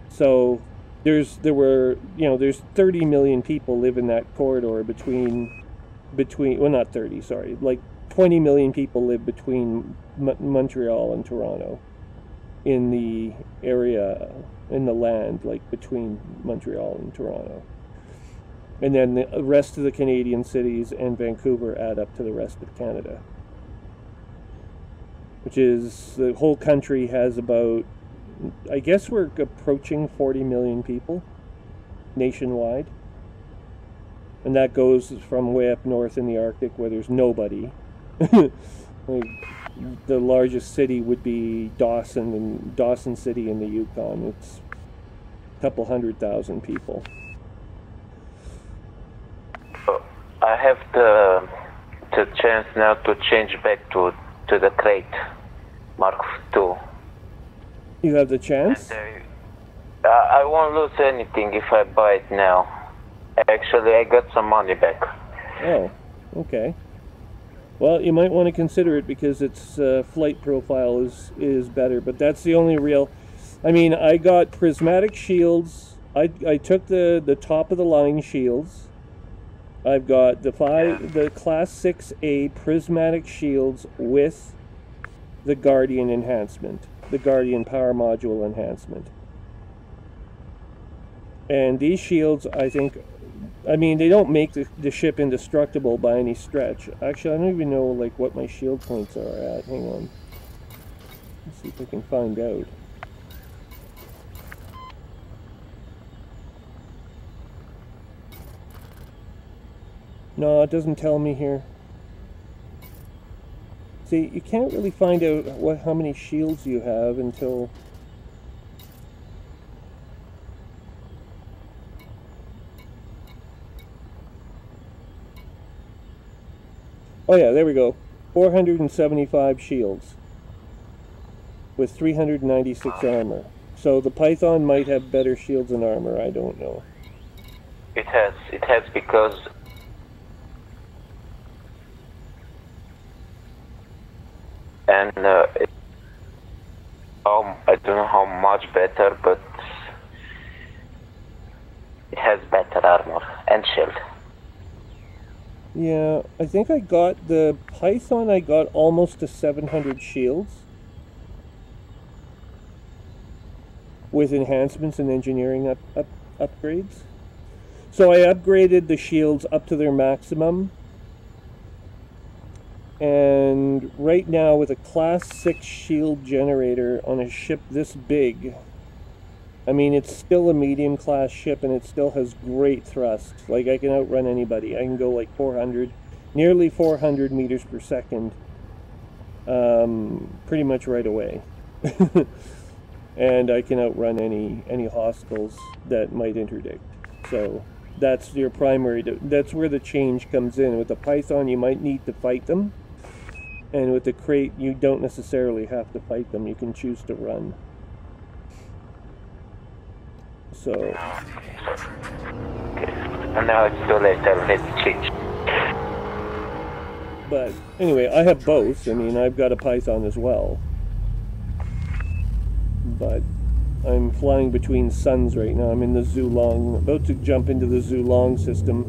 So there's 30 million people live in that corridor between well, not 30, sorry, like 20 million people live between Montreal and Toronto in the area, in the land, like between Montreal and Toronto. And then the rest of the Canadian cities and Vancouver add up to the rest of Canada, which is, the whole country has about, I guess we're approaching 40 million people nationwide. And that goes from way up north in the Arctic where there's nobody. Like, the largest city would be Dawson City in the Yukon. It's a couple 100,000 people. I have the chance now to change back to the crate Mark II. You have the chance? And, I won't lose anything if I buy it now. Actually, I got some money back. Oh, okay. Well, you might want to consider it because its flight profile is better, but that's the only real... I mean, I got prismatic shields. I took the top of the line shields. I've got the Class 6A prismatic shields with the Guardian enhancement, the Guardian power module enhancement. And these shields, I think, I mean, they don't make the ship indestructible by any stretch. Actually, I don't even know like what my shield points are at. Hang on. Let's see if I can find out. No, it doesn't tell me here. See, you can't really find out how many shields you have until... Oh yeah, there we go. 475 shields with 396 armor. So the Python might have better shields and armor, I don't know. It has because and I don't know how much better, but it has better armor and shield. Yeah, I think I got the Python, I got almost to 700 shields with enhancements and engineering upgrades. So I upgraded the shields up to their maximum. And right now with a class 6 shield generator on a ship this big, I mean, it's still a medium class ship and it still has great thrust. Like, I can outrun anybody. I can go like 400, nearly 400 meters per second, pretty much right away. And I can outrun any hostiles that might interdict. So that's your primary, that's where the change comes in. With the Python, you might need to fight them. And with the crate, you don't necessarily have to fight them. You can choose to run. So. And now it's too late. Let's change. But anyway, I have both. I mean, I've got a Python as well. But I'm flying between suns right now. I'm in the Zulong. I'm about to jump into the Zulong system.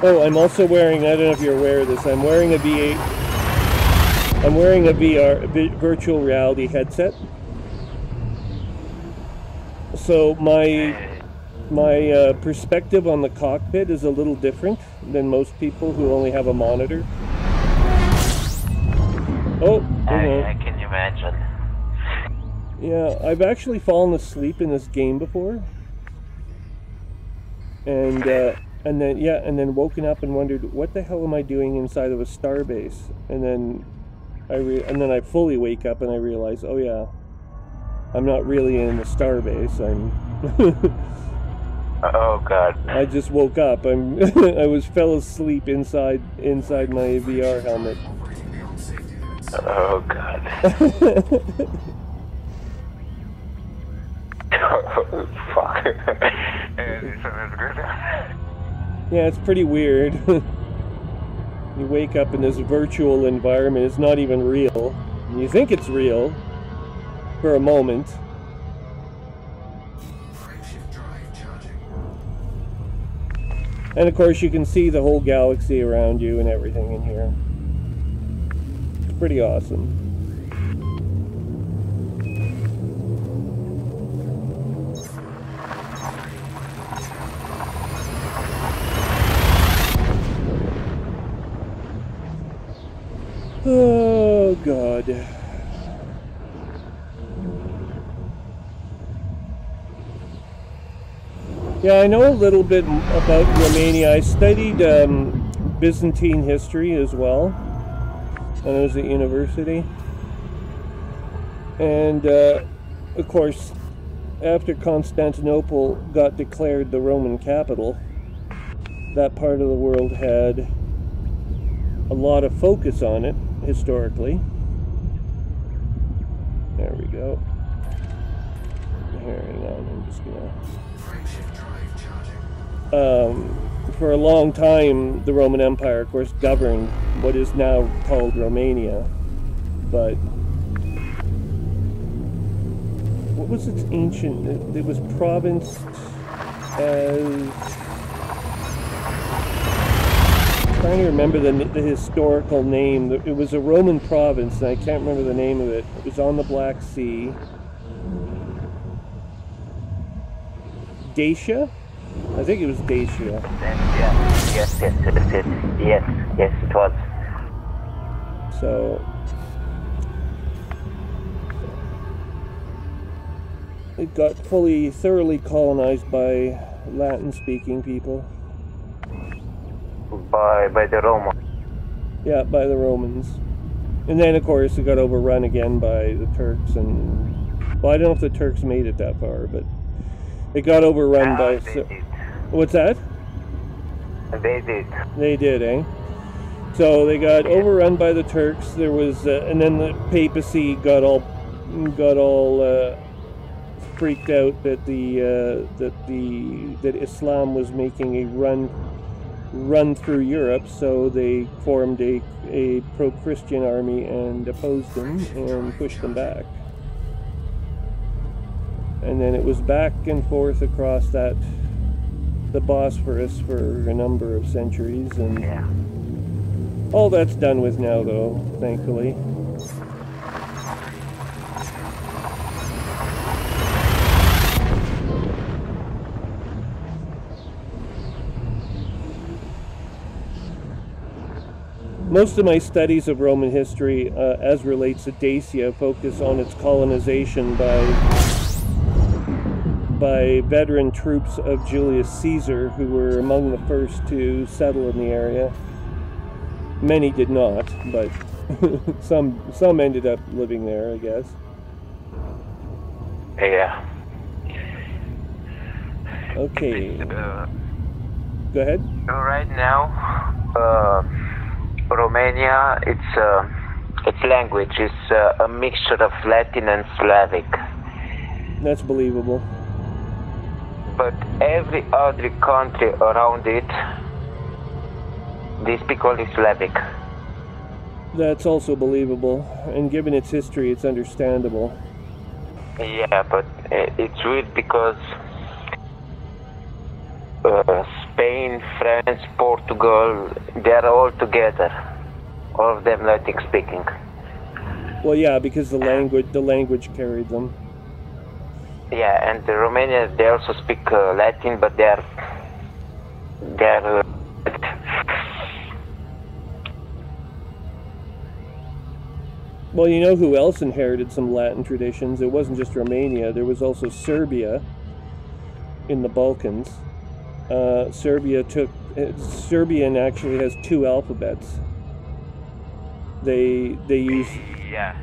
Oh, I'm also wearing, I don't know if you're aware of this, I'm wearing a V8, I'm wearing a virtual reality headset. So my perspective on the cockpit is a little different than most people who only have a monitor. Oh, I can imagine. Yeah, I've actually fallen asleep in this game before. And then woken up and wondered, what the hell am I doing inside of a starbase? And then I fully wake up and I realize, oh yeah, I'm not really in a starbase. I'm. Oh God! I just woke up. I fell asleep inside my VR helmet. Oh God! Oh, fuck! Yeah, it's pretty weird. You wake up in this virtual environment. It's not even real. You think it's real for a moment. And of course you can see the whole galaxy around you and everything in here. It's pretty awesome. Oh, God. Yeah, I know a little bit about Romania. I studied Byzantine history as well when I was at university. And, of course, after Constantinople got declared the Roman capital, that part of the world had a lot of focus on it historically. There we go. Here, hang on, I'm just gonna... for a long time, the Roman Empire, of course, governed what is now called Romania. But what was its ancient... It was provinced as... I'm trying to remember the historical name. It was a Roman province, and I can't remember the name of it. It was on the Black Sea. Dacia? I think it was Dacia. Yes, it was. So it got thoroughly colonized by Latin-speaking people. By the Romans. Yeah, by the Romans. And then, of course, it got overrun again by the Turks. And well, I don't know if the Turks made it that far, but it got overrun by... They did. What's that? They did. They did, eh? So they got overrun by the Turks. There was, and then the papacy got all freaked out that that Islam was making a run through Europe, so they formed a pro-Christian army and opposed them and pushed them back. And then it was back and forth across the Bosphorus for a number of centuries, and all that's done with now, though, thankfully. Most of my studies of Roman history, as relates to Dacia, focus on its colonization by veteran troops of Julius Caesar, who were among the first to settle in the area. Many did not, but some ended up living there, I guess. Yeah. Okay. Go ahead. Right now, Romania, its language is a mixture of Latin and Slavic. That's believable. But every other country around it, they speak only Slavic. That's also believable, and given its history, it's understandable. Yeah, but it's weird because Spain, France, Portugal, they're all together. All of them Latin speaking. Well, yeah, because the language carried them. Yeah, and the Romanians, they also speak Latin, but they're well, you know who else inherited some Latin traditions? It wasn't just Romania. There was also Serbia in the Balkans. Serbian actually has two alphabets. They use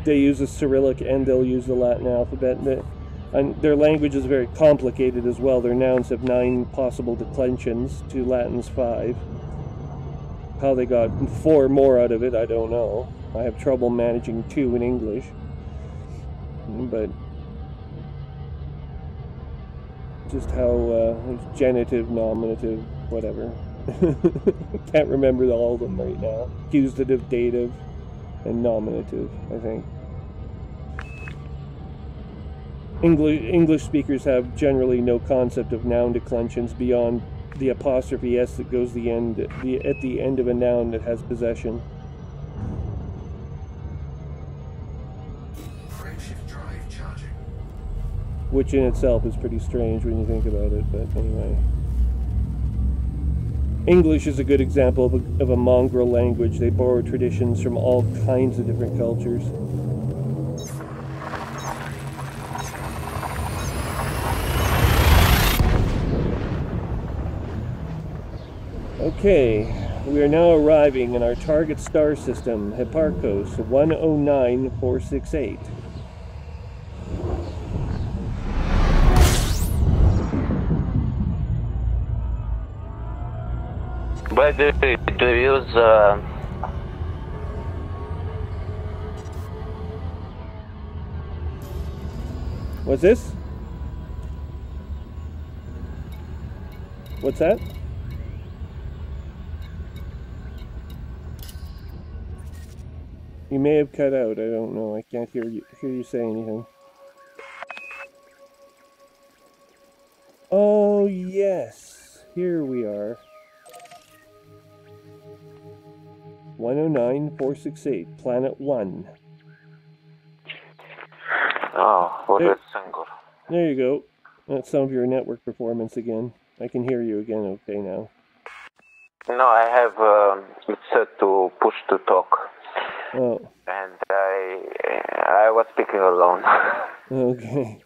the Cyrillic and they'll use the Latin alphabet. And their language is very complicated as well. Their nouns have 9 possible declensions to Latin's 5. How they got 4 more out of it, I don't know. I have trouble managing 2 in English. But just how genitive, nominative, whatever. Can't remember all of them right now. Accusative, dative, and nominative, I think. English speakers have generally no concept of noun declensions beyond the apostrophe s that goes at the end of a noun that has possession. Frameshift drive charging. Which in itself is pretty strange when you think about it, but anyway. English is a good example of a mongrel language. They borrow traditions from all kinds of different cultures. Okay, we are now arriving in our target star system, Hipparcos 109468. But do you use What's this? What's that? You may have cut out. I don't know. I can't hear you say anything. Oh yes, here we are. 109468, Planet 1. oh, what Hey. is single? There you go. That's some of your network performance again. I can hear you again okay now. No, I have it set to push to talk, Oh, and I was speaking alone. okay.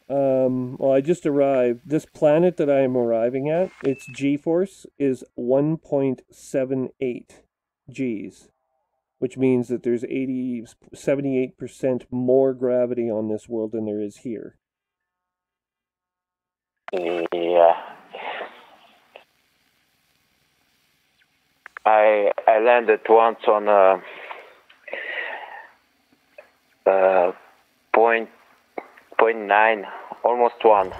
Well, I just arrived. This planet that I am arriving at, its G-force is 1.78 Gs, which means that there's 78% more gravity on this world than there is here. Yeah. I landed once on a 0.9, almost 1. It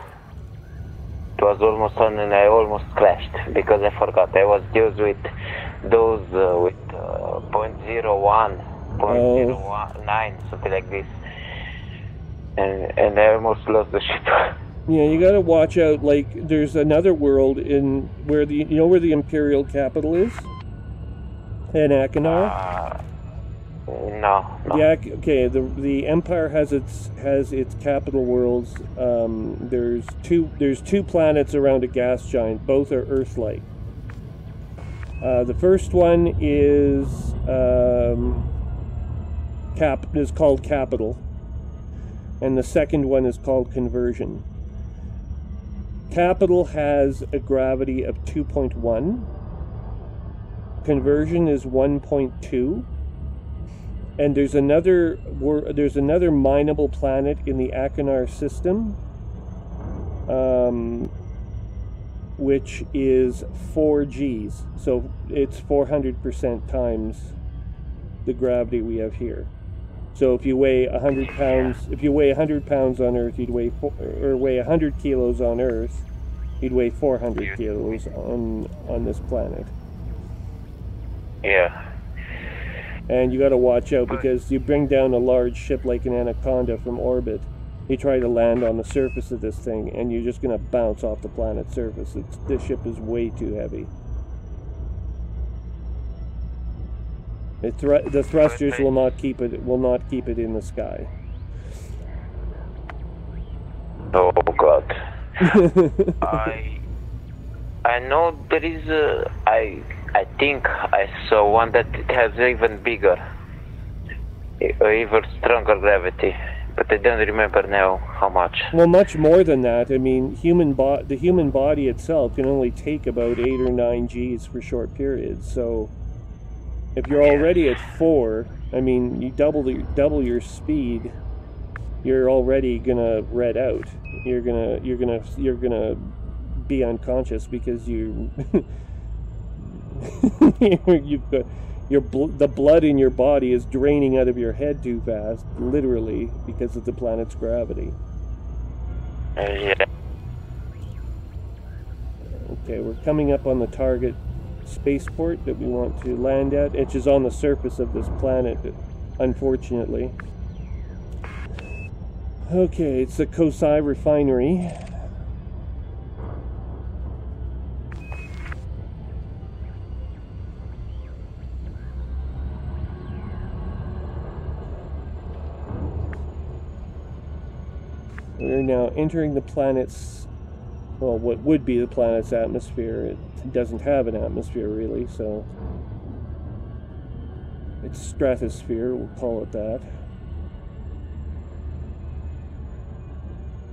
was almost 1 and I almost crashed because I forgot. I was used with those with 0.01, 0.09, something like this. And I almost lost the ship. Yeah, you gotta watch out. Like, there's another world in where where the Imperial capital is? In Akinar? No. Yeah, okay. The Empire has its capital worlds. There's two planets around a gas giant. Both are Earth-like. The first one is called Capital, and the second one is called Conversion. Capital has a gravity of 2.1. Conversion is 1.2. And there's another mineable planet in the Akinar system, which is 4 Gs. So it's 400% times the gravity we have here. So if you weigh 100 pounds, on Earth, you'd weigh weigh 100 kilos on Earth, you'd weigh 400 kilos on this planet. Yeah. And you got to watch out, because you bring down a large ship like an Anaconda from orbit, you try to land on the surface of this thing, and you're just going to bounce off the planet's surface. This ship is way too heavy. The thrusters will not keep it in the sky. Oh God. I know there is I think I saw one that has even bigger, even stronger gravity, but I don't remember now how much. Well, much more than that. I mean, the human body itself can only take about 8 or 9 Gs for short periods. So if you're already at 4, I mean, you double your speed, you're already gonna red out. You're gonna be unconscious because the blood in your body is draining out of your head too fast, literally, because of the planet's gravity. Yeah. Okay, we're coming up on the target spaceport that we want to land at, which is on the surface of this planet, unfortunately. Okay, it's the Kosai refinery. We're now entering the planet's, well, what would be the planet's atmosphere. It doesn't have an atmosphere, really, so it's stratosphere, we'll call it that.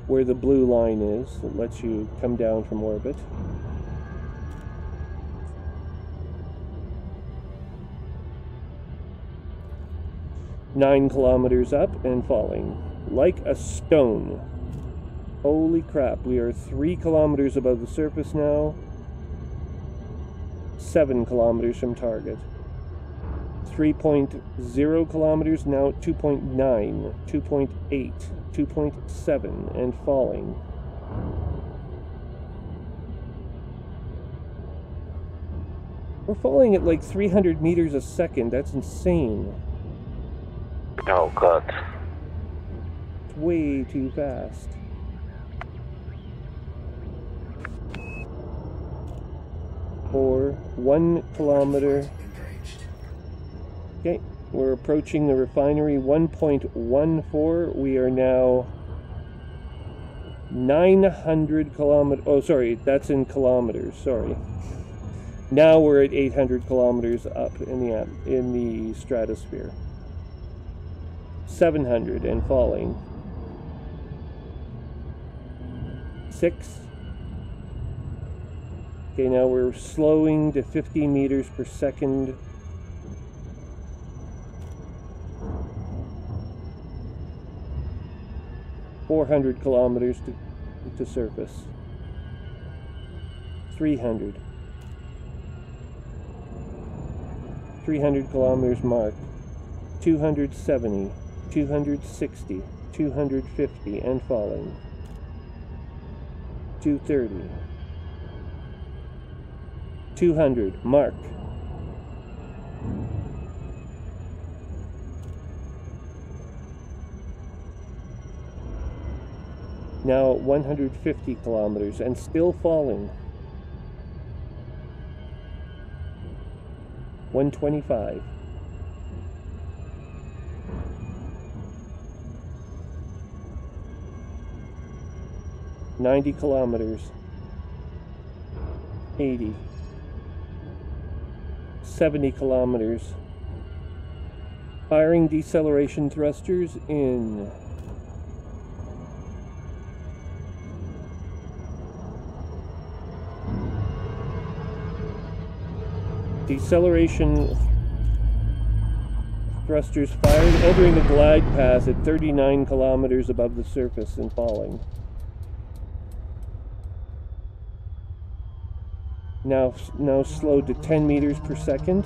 Where the blue line is, that lets you come down from orbit. "9 kilometers up and falling like a stone." Holy crap, we are 3 kilometers above the surface now. 7 kilometers from target. 3.0 kilometers, now 2.9, 2.8, 2.7, and falling. We're falling at like 300 meters a second. That's insane. Oh God. It's way too fast. For 1 kilometer. Okay, we're approaching the refinery. 1.14. We are now 900 kilometers. Oh, sorry, that's in kilometers. Sorry. Now we're at 800 kilometers up in the stratosphere. 700 and falling. 6. Okay, now we're slowing to 50 meters per second. 400 kilometers to surface. 300. 300 kilometers marked. 270. 260. 250 and falling. 230. 200. Mark. Now 150 kilometers and still falling. 125. $90 kilometers. 80. 70 kilometers. Firing deceleration thrusters in. Deceleration thrusters fired, entering a glide path at 39 kilometers above the surface and falling. Now slowed to 10 meters per second.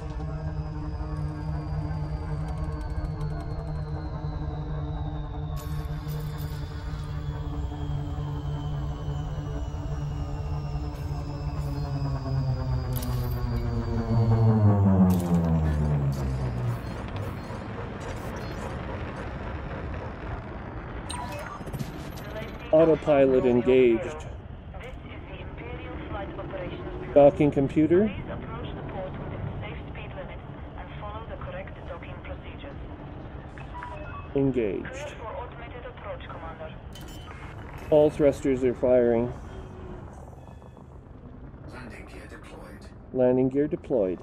Autopilot engaged. This is the Imperial Flight Operations Bureau. Docking computer. Please approach the port within safe speed limits and follow the correct docking procedures. Engaged. Cleared for automated approach, Commander. All thrusters are firing. Landing gear deployed. Landing gear deployed.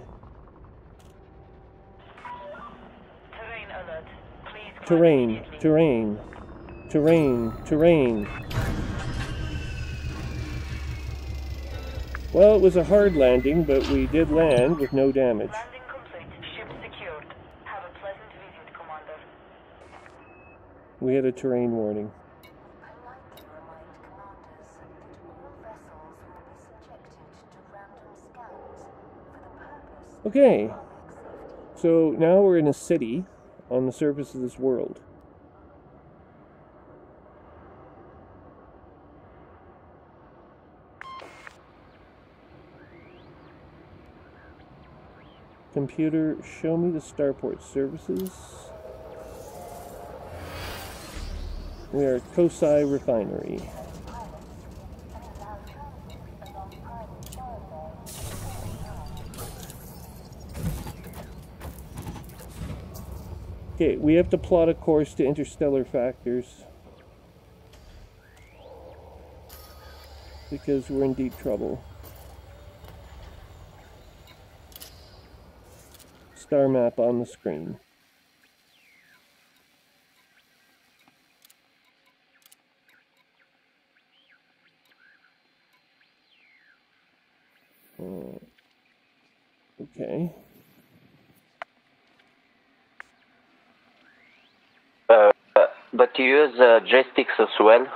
Terrain alert. Please climb Terrain, immediately. terrain, terrain, terrain. Well, it was a hard landing, but we did land with no damage. Landing complete. Ship secured. Have a pleasant visit, Commander. We had a terrain warning. Politely remind commanders that all vessels will be subjected to random scans for the purpose of Okay, safety. so now we're in a city on the surface of this world. Computer, show me the starport services. We are at Kosai Refinery. Okay, we have to plot a course to interstellar factors because we're in deep trouble. Star map on the screen. Okay. But you use joysticks as well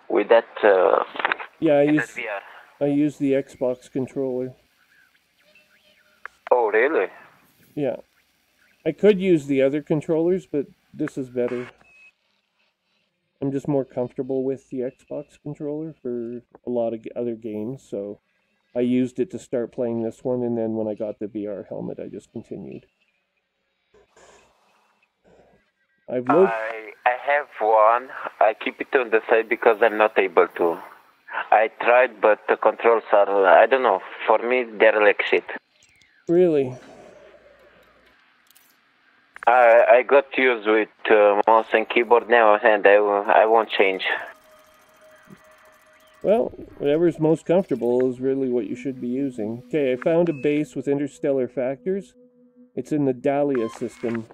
with that. Yeah, I with use that VR. I use the Xbox controller. Oh, really? Yeah. I could use the other controllers, but this is better. I'm just more comfortable with the Xbox controller for a lot of other games, so I used it to start playing this one, and then when I got the VR helmet, I just continued. I have one. I keep it on the side because I'm not able to. I tried, but the controls are, I don't know, for me they're like shit. Really? I got used with mouse and keyboard now, and I won't change. Well, whatever's most comfortable is really what you should be using. Okay, I found a base with interstellar factors. It's in the Dahlia system.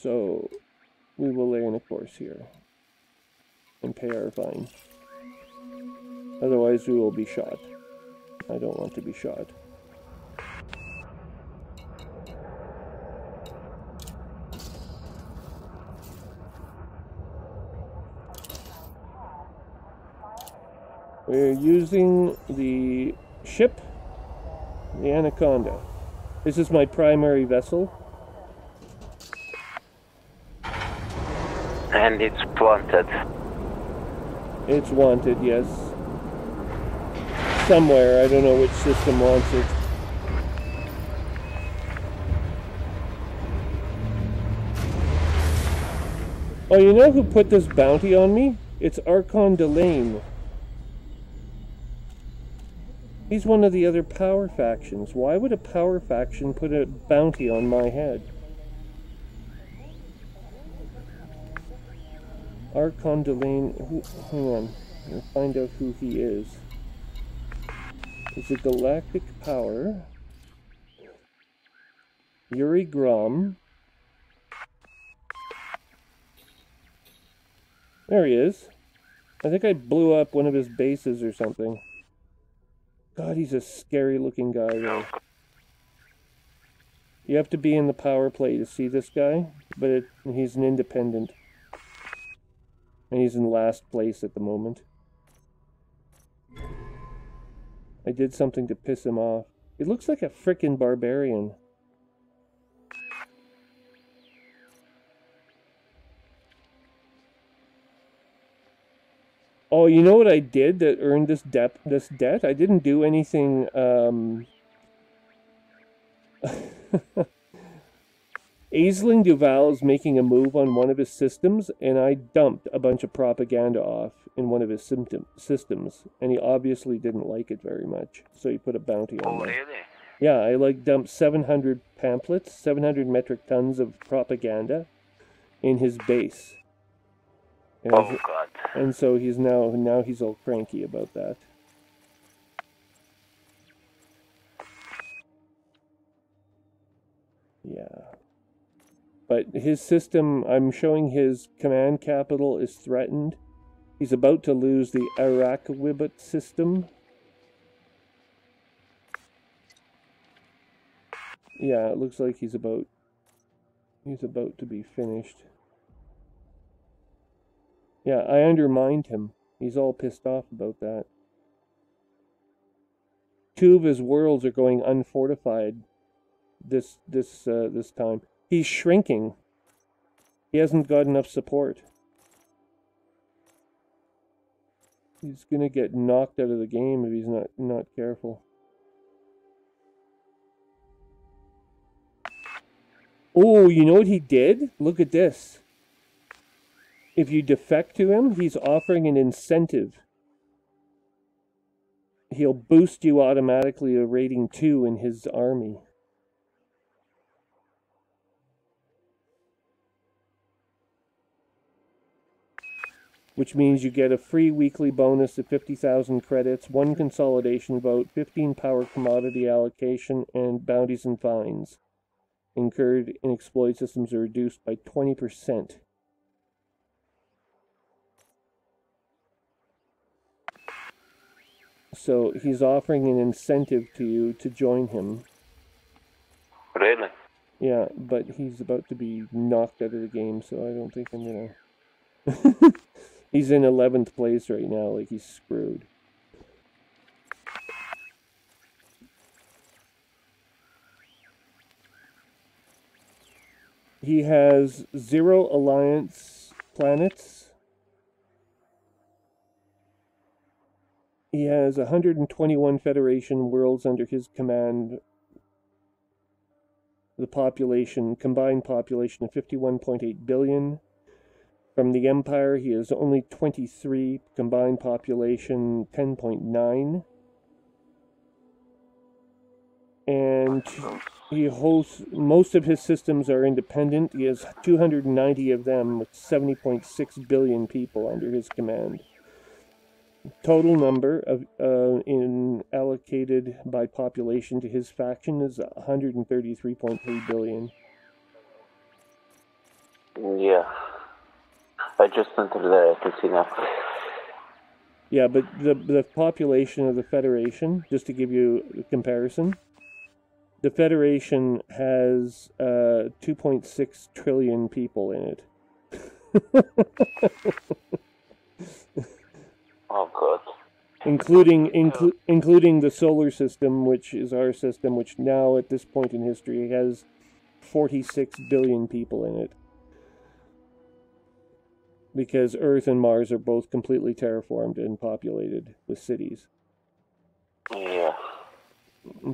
So, we will lay in a course here and pay our fine. Otherwise, we will be shot. I don't want to be shot. We're using the ship the Anaconda. This is my primary vessel. And it's wanted. It's wanted, yes. Somewhere, I don't know which system wants it. Oh, you know who put this bounty on me? It's Archon Delane. He's one of the other power factions. Why would a power faction put a bounty on my head? Archon Delane, hang on, I'll find out who he is. He's a galactic power. Yuri Grom. There he is. I think I blew up one of his bases or something. God, he's a scary looking guy though. You have to be in the power play to see this guy, but he's an independent. And he's in last place at the moment. I did something to piss him off. He looks like a frickin' barbarian. Oh, you know what I did that earned this debt? I didn't do anything, Aisling Duval is making a move on one of his systems, and I dumped a bunch of propaganda off in one of his systems, and he obviously didn't like it very much, so he put a bounty on me. Really? Yeah, I dumped 700 pamphlets, 700 metric tons of propaganda in his base. And Oh God. And so he's now he's all cranky about that. Yeah. But his system, I'm showing his command capital is threatened. He's about to lose the Arakawibut system. Yeah, it looks like he's about to be finished. Yeah, I undermined him. He's all pissed off about that. 2 of his worlds are going unfortified this time. He's shrinking. He hasn't got enough support. He's gonna get knocked out of the game if he's not careful. Oh, you know what he did? Look at this. If you defect to him, he's offering an incentive. He'll boost you automatically to rating 2 in his army. Which means you get a free weekly bonus of 50,000 credits, 1 consolidation vote, 15 power commodity allocation, and bounties and fines incurred in exploit systems are reduced by 20%. So he's offering an incentive to you to join him. Really? Yeah, but he's about to be knocked out of the game, so I don't think I'm gonna... He's in 11th place right now, like he's screwed. He has 0 alliance planets. He has 121 Federation worlds under his command. The population, combined population of 51.8 billion. From the Empire, he has only 23, combined population 10.9. And he hosts, most of his systems are independent. He has 290 of them with 70.6 billion people under his command. Total number of allocated by population to his faction is 133.3 billion. Yeah. I just entered there, I can see now. Yeah, but the population of the Federation, just to give you a comparison, the Federation has 2.6 trillion people in it. Oh God. including the solar system, which is our system, which now at this point in history has 46 billion people in it. Because Earth and Mars are both completely terraformed and populated with cities. Yeah.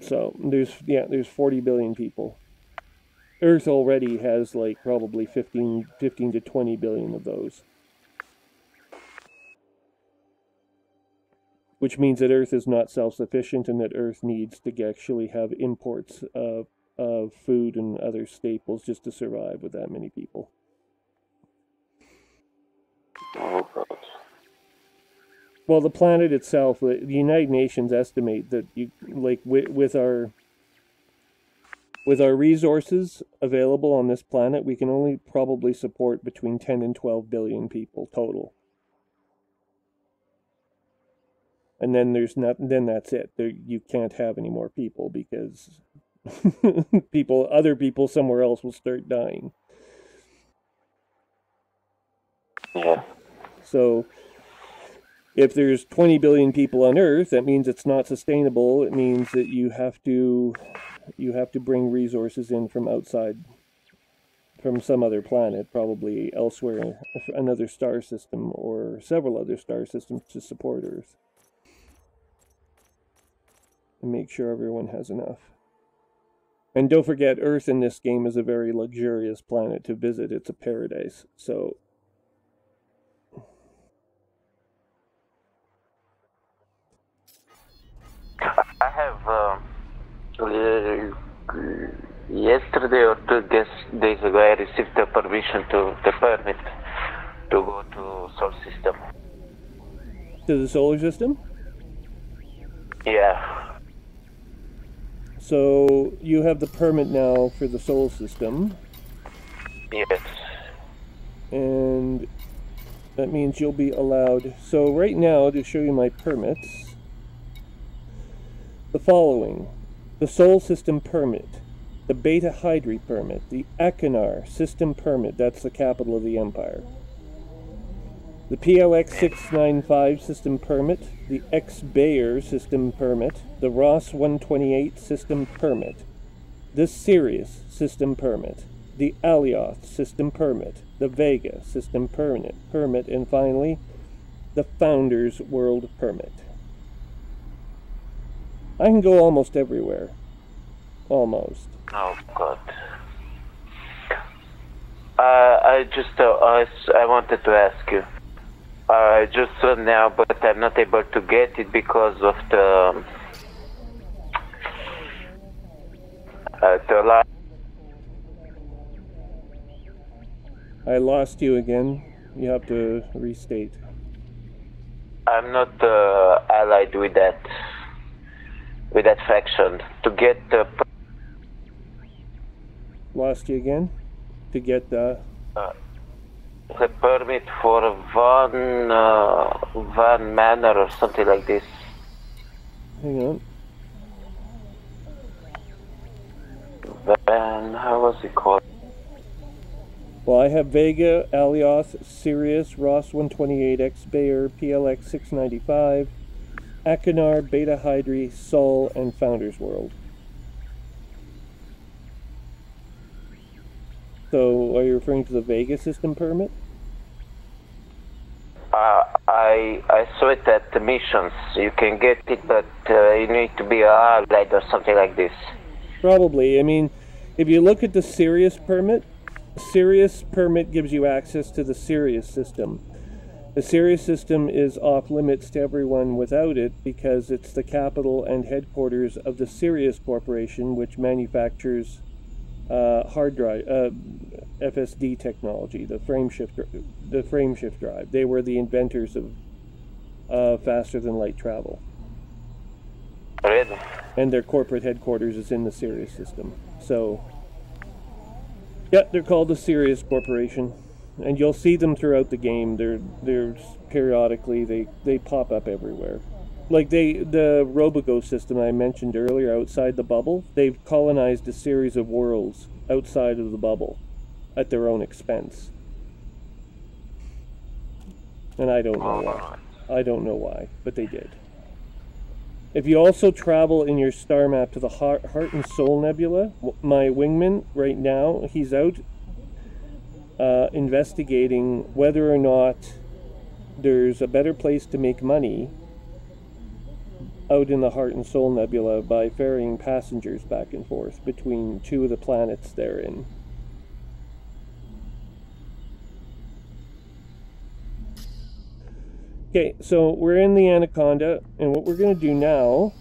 So there's 40 billion people. Earth already has like probably 15 to 20 billion of those. Which means that Earth is not self-sufficient and that Earth needs to actually have imports of food and other staples just to survive with that many people. Oh, God. Well, the planet itself, the United Nations estimate that with our resources available on this planet, we can only probably support between 10 and 12 billion people total. And then that's it. You can't have any more people because other people somewhere else will start dying. Yeah. So if there's 20 billion people on Earth, that means it's not sustainable. It means that you have to bring resources in from outside, from some other planet, probably elsewhere, another star system or several other star systems to support Earth. And make sure everyone has enough. And don't forget, Earth in this game is a very luxurious planet to visit. It's a paradise. So I have yesterday or 2 days ago I received the permission the permit to go to Solar System. to the solar system? Yeah. So you have the permit now for the solar system. Yes. And that means you'll be allowed. So right now, to show you my permits, the following: the Sol System permit, the Beta Hydri permit, the Achenar System permit, that's the capital of the Empire, the PLX 695 system permit, the X-Bayer system permit, the Ross 128 system permit, the Sirius system permit, the Alioth system permit, the Vega system permit, and finally, the Founders World permit. I can go almost everywhere. Almost. Oh, God. I wanted to ask you. I just saw now, but I'm not able to get it because of the I lost you again. You have to restate. I'm not allied with that faction. To get the Lost you again? To get the permit for Van Manor or something like this. Hang on. How was it called? Well, I have Vega, Alioth, Sirius, Ross 128, X-Bayer, PLX 695, Achenar, Beta Hydri, Sol, and Founders World. So, are you referring to the Vega system permit? I saw it at the missions. You can get it, but you need to be allied or something like this. Probably. I mean, if you look at the Sirius permit gives you access to the Sirius system. The Sirius system is off limits to everyone without it because it's the capital and headquarters of the Sirius Corporation, which manufactures hard drive, FSD technology, the frame shift drive. They were the inventors of faster than light travel. Really? And their corporate headquarters is in the Sirius system. So, yeah, they're called the Sirius Corporation, and you'll see them throughout the game. They're periodically they pop up everywhere. Like the Robogo system I mentioned earlier outside the bubble, they've colonized a series of worlds outside of the bubble at their own expense. And I don't know why. I don't know why, but they did. If you also travel in your star map to the Heart and Soul Nebula, my wingman right now, he's out investigating whether or not there's a better place to make money out in the Heart and Soul Nebula by ferrying passengers back and forth between two of the planets they're in. Okay, so we're in the Anaconda, and what we're going to do now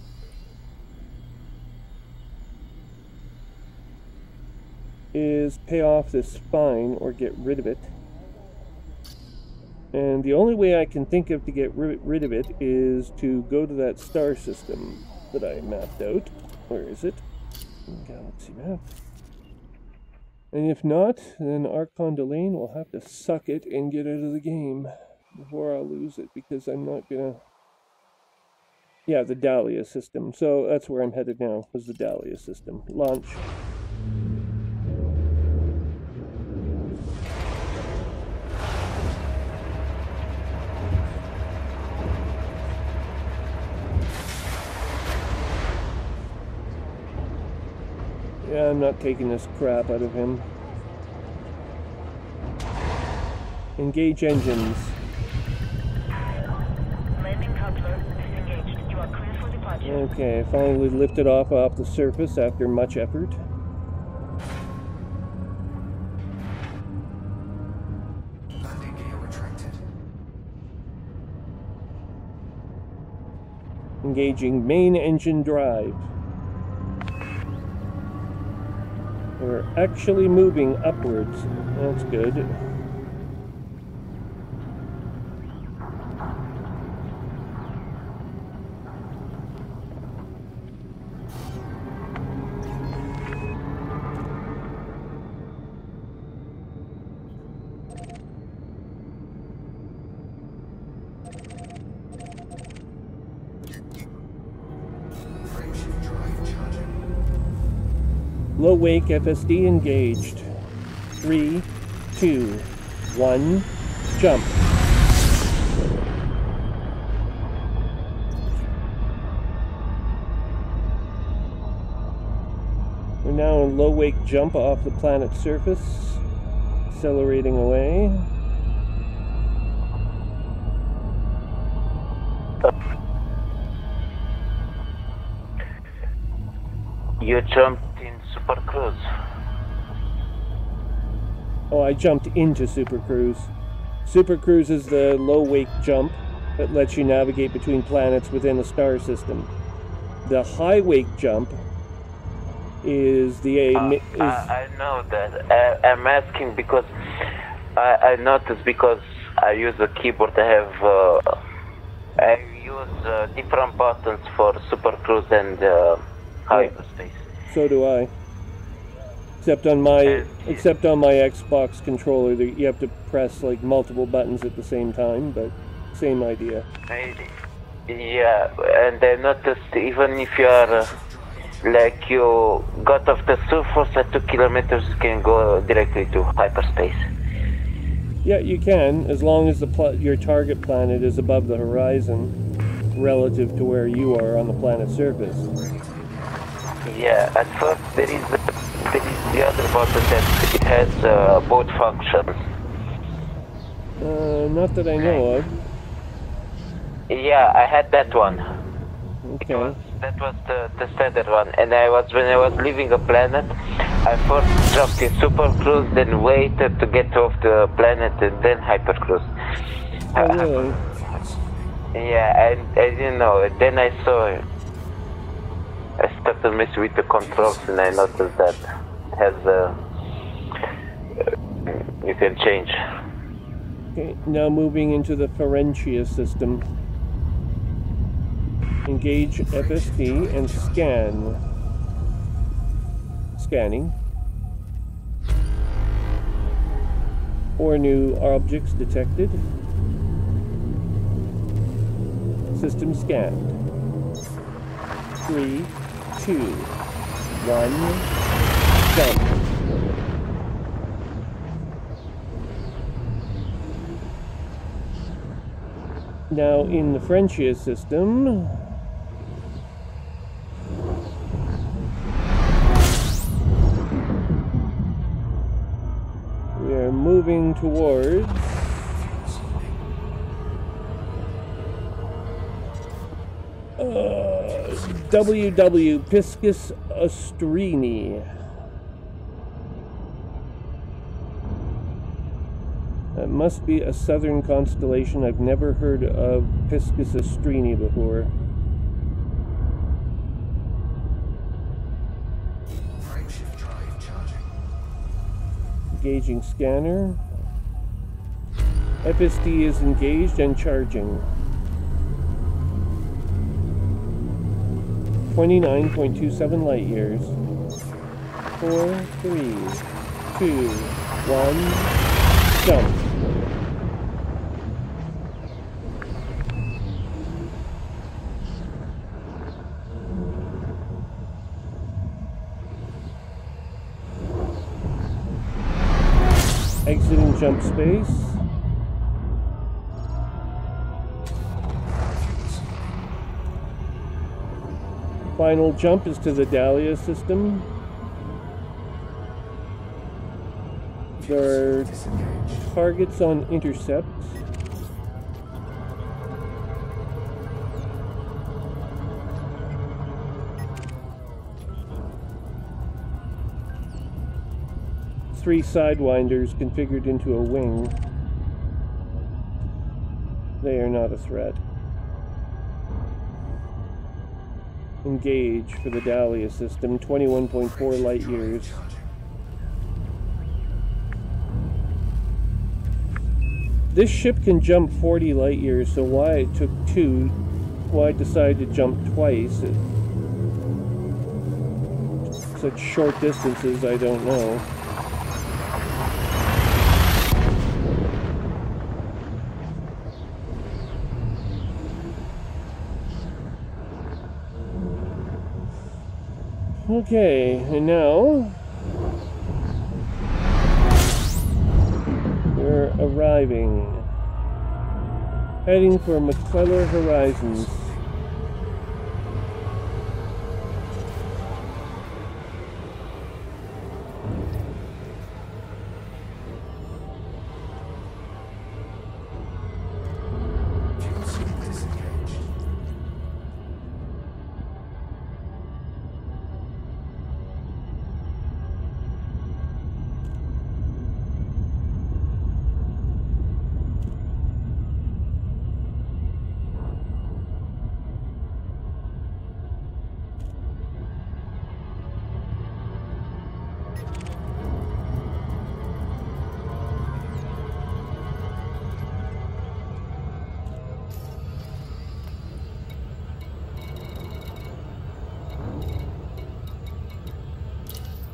is pay off this fine or get rid of it. And the only way I can think of to get rid of it is to go to that star system that I mapped out. Where is it? Galaxy map. And if not, then Archon Delane will have to suck it and get out of the game before I lose it, because I'm not gonna... Yeah, the Dahlia system. So that's where I'm headed now, is the Dahlia system. Launch. Yeah, I'm not taking this crap out of him. Engage engines. Landing coupler disengaged. You are clear for departure. Okay, finally lifted off the surface after much effort. Landing gear retracted. Engaging main engine drive. We're actually moving upwards. That's good. Frameshift drive charging. Low wake FSD engaged. 3, 2, 1, jump. We're now in low wake jump off the planet's surface, accelerating away. You jumped in Super Cruise. Oh, I jumped into Super Cruise. Super Cruise is the low wake jump that lets you navigate between planets within a star system. The high wake jump is the I know that. I'm asking because I noticed, because I use a keyboard. I use different buttons for Super Cruise and hyperspace. So do I. Except on my Xbox controller, you have to press like multiple buttons at the same time, but same idea. Yeah, and I noticed even if you are like you got off the surface at 2 kilometers, you can go directly to hyperspace. Yeah, you can, as long as your target planet is above the horizon relative to where you are on the planet's surface. Yeah, at first there is the other button that it has both functions. Not that I know of. Yeah, I had that one. Okay. That was the standard one, and when I was leaving a planet, I first jumped in Super Cruise, then waited to get off the planet, and then Hyper Cruise. Oh, really? Yeah, and you know, then I saw. I started messing with the controls, and I noticed that it has you can change. Okay, now moving into the Ferentia system. Engage FSD and scan. Scanning. 4 new objects detected. System scanned. 3, 2, 1, jump. Now in the Ferentia system, moving towards WW Piscis Austrini. That must be a southern constellation. I've never heard of Piscis Austrini before. Frameshift drive charging. Engaging scanner. FSD is engaged and charging. 29.27 light years. 4, 3, 2, 1, jump. Exiting jump space. Final jump is to the Dahlia system. There are targets on intercept. Three sidewinders configured into a wing. They are not a threat. Engage for the Dahlia system, 21.4 light years. This ship can jump 40 light years, so why it took 2, why it decided to jump twice at such short distances, I don't know. Okay, and now we're arriving, heading for McClellar Horizons. Fuel seal disengaged.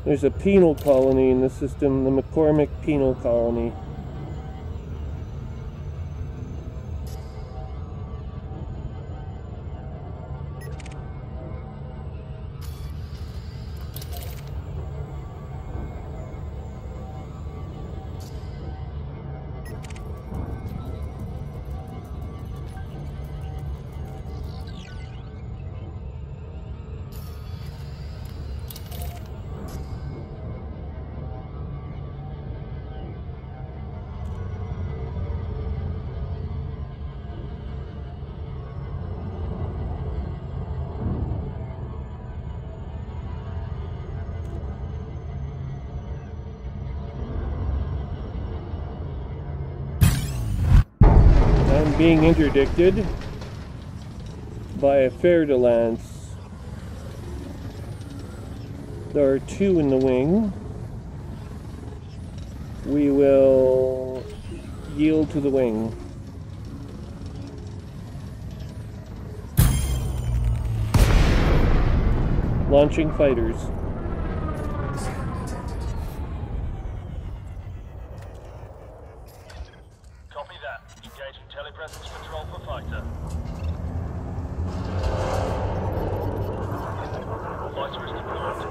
There's a penal colony in the system, the McCormick Penal Colony. I'm being interdicted by a fer-de-lance. There are 2 in the wing. We will yield to the wing. Launching fighters. Scan detected. Copy that. Engaging telepresence control for fighter. Fighter is deployed.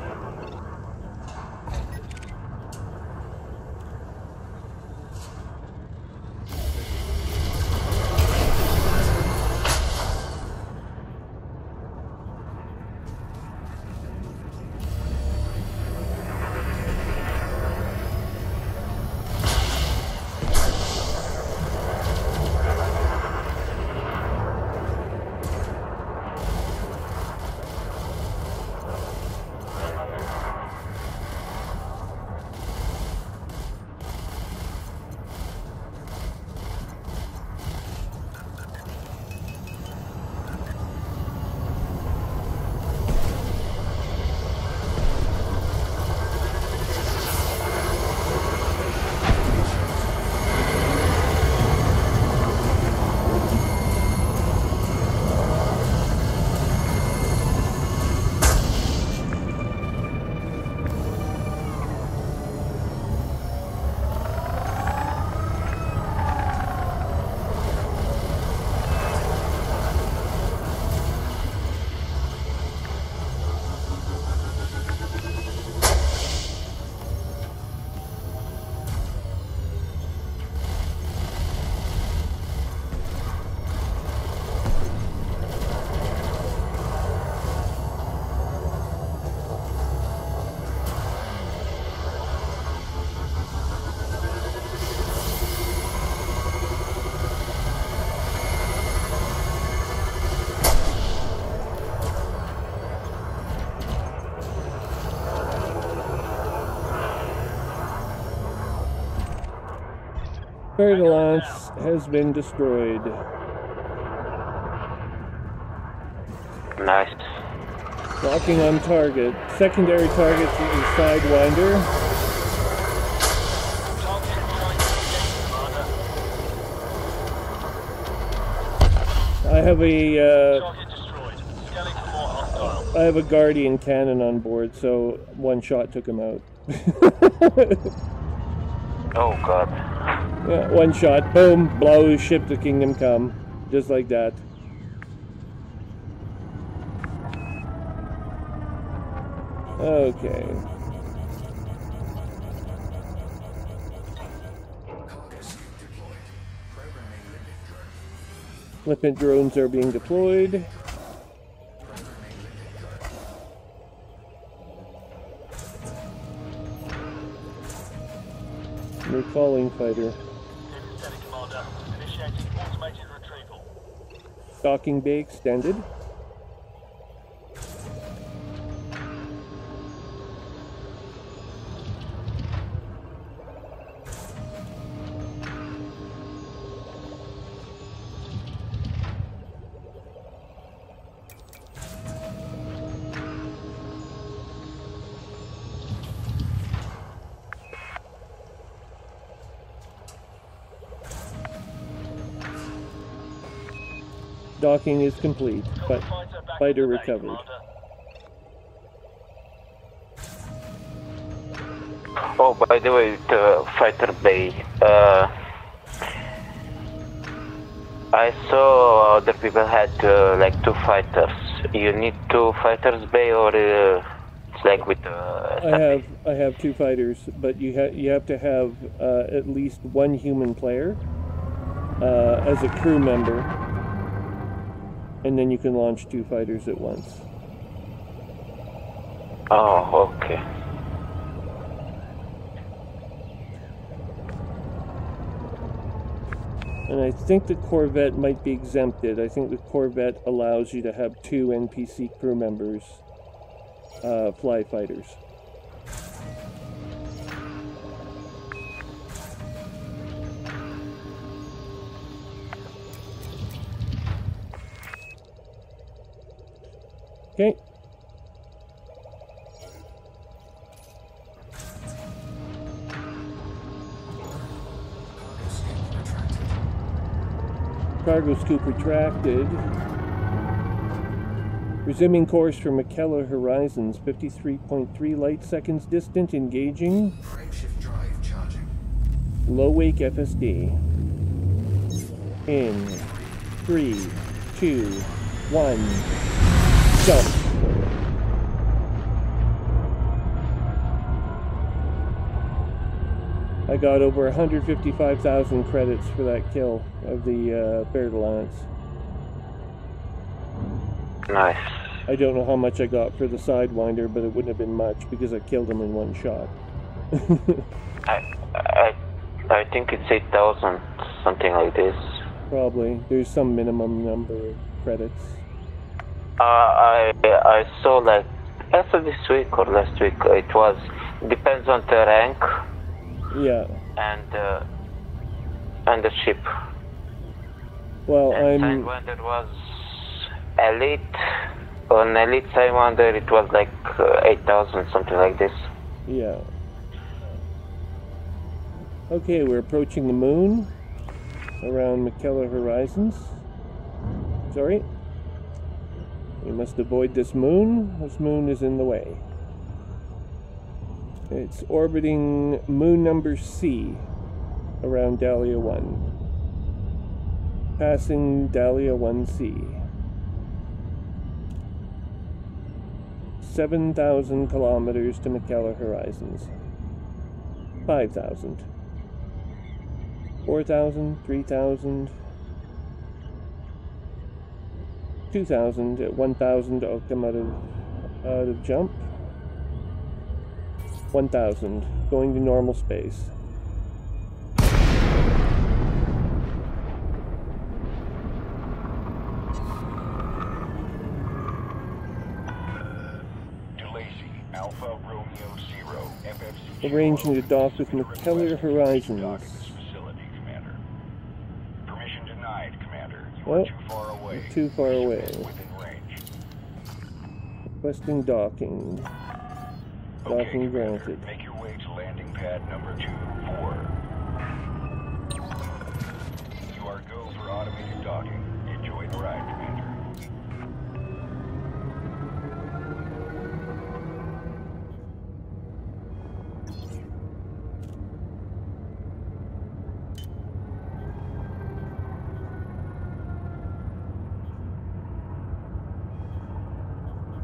Ferret Lance has been destroyed. Nice. Locking on target. Secondary target is the Sidewinder. Target trying to engage, Commander. I have a Target destroyed. Scanning for more hostiles. I have a Guardian cannon on board, so one shot took him out. Oh god. Yeah, one shot, boom, blow, ship to Kingdom Come, just like that. Okay. Carcass deployed. Programming limit drone. Limpet drones are being deployed. Programming limit drone. Recalling fighter. Hidden steady, Commander. Initiating automated retrieval. Docking bay extended. Docking is complete, but Fighter back fighter in the bay, recovered. Commander. Oh, by the way, the fighter bay. I saw other people had like 2 fighters. You need 2 fighters bay, or it's like with I have 2 fighters, but you have to have at least 1 human player as a crew member, and then you can launch 2 fighters at once. Oh, okay. And I think the Corvette might be exempted. I think the Corvette allows you to have 2 NPC crew members fly fighters. Okay. Cargo scoop retracted. Resuming course for McKellar Horizons, 53.3 light seconds distant, engaging. Frameshift drive charging. Low wake FSD. In 3, 2, 1, jump. I got over 155,000 credits for that kill of the Ferret Alliance. Nice. I don't know how much I got for the Sidewinder, but it wouldn't have been much because I killed him in 1 shot. I think it's 8,000, something like this. Probably. There's some minimum number of credits. I saw like after this week or last week. It was depends on the rank. Yeah. And the ship. Well, and I'm. Sidewinder was elite. On elite Sidewinder, it was like 8,000, something like this. Yeah. Okay, we're approaching the moon around McKellar Horizons. Sorry. We must avoid this moon. This moon is in the way. It's orbiting moon number C around Dahlia 1. Passing Dahlia 1C. 7,000 kilometers to McKellar Horizons. 5,000. 4,000, 3,000. 2,000. At 1,000 I'll come out of jump. 1,000. Going to normal space. Alpha Romeo 0, FFC. Arranging to dock with McKellar Horizons. Facility, Commander. You are too far away. Too far away. Within range. Requesting docking. Okay, Docking Commander, granted. make your way to landing pad number 24. You are go for automated docking. Enjoy the ride, Commander.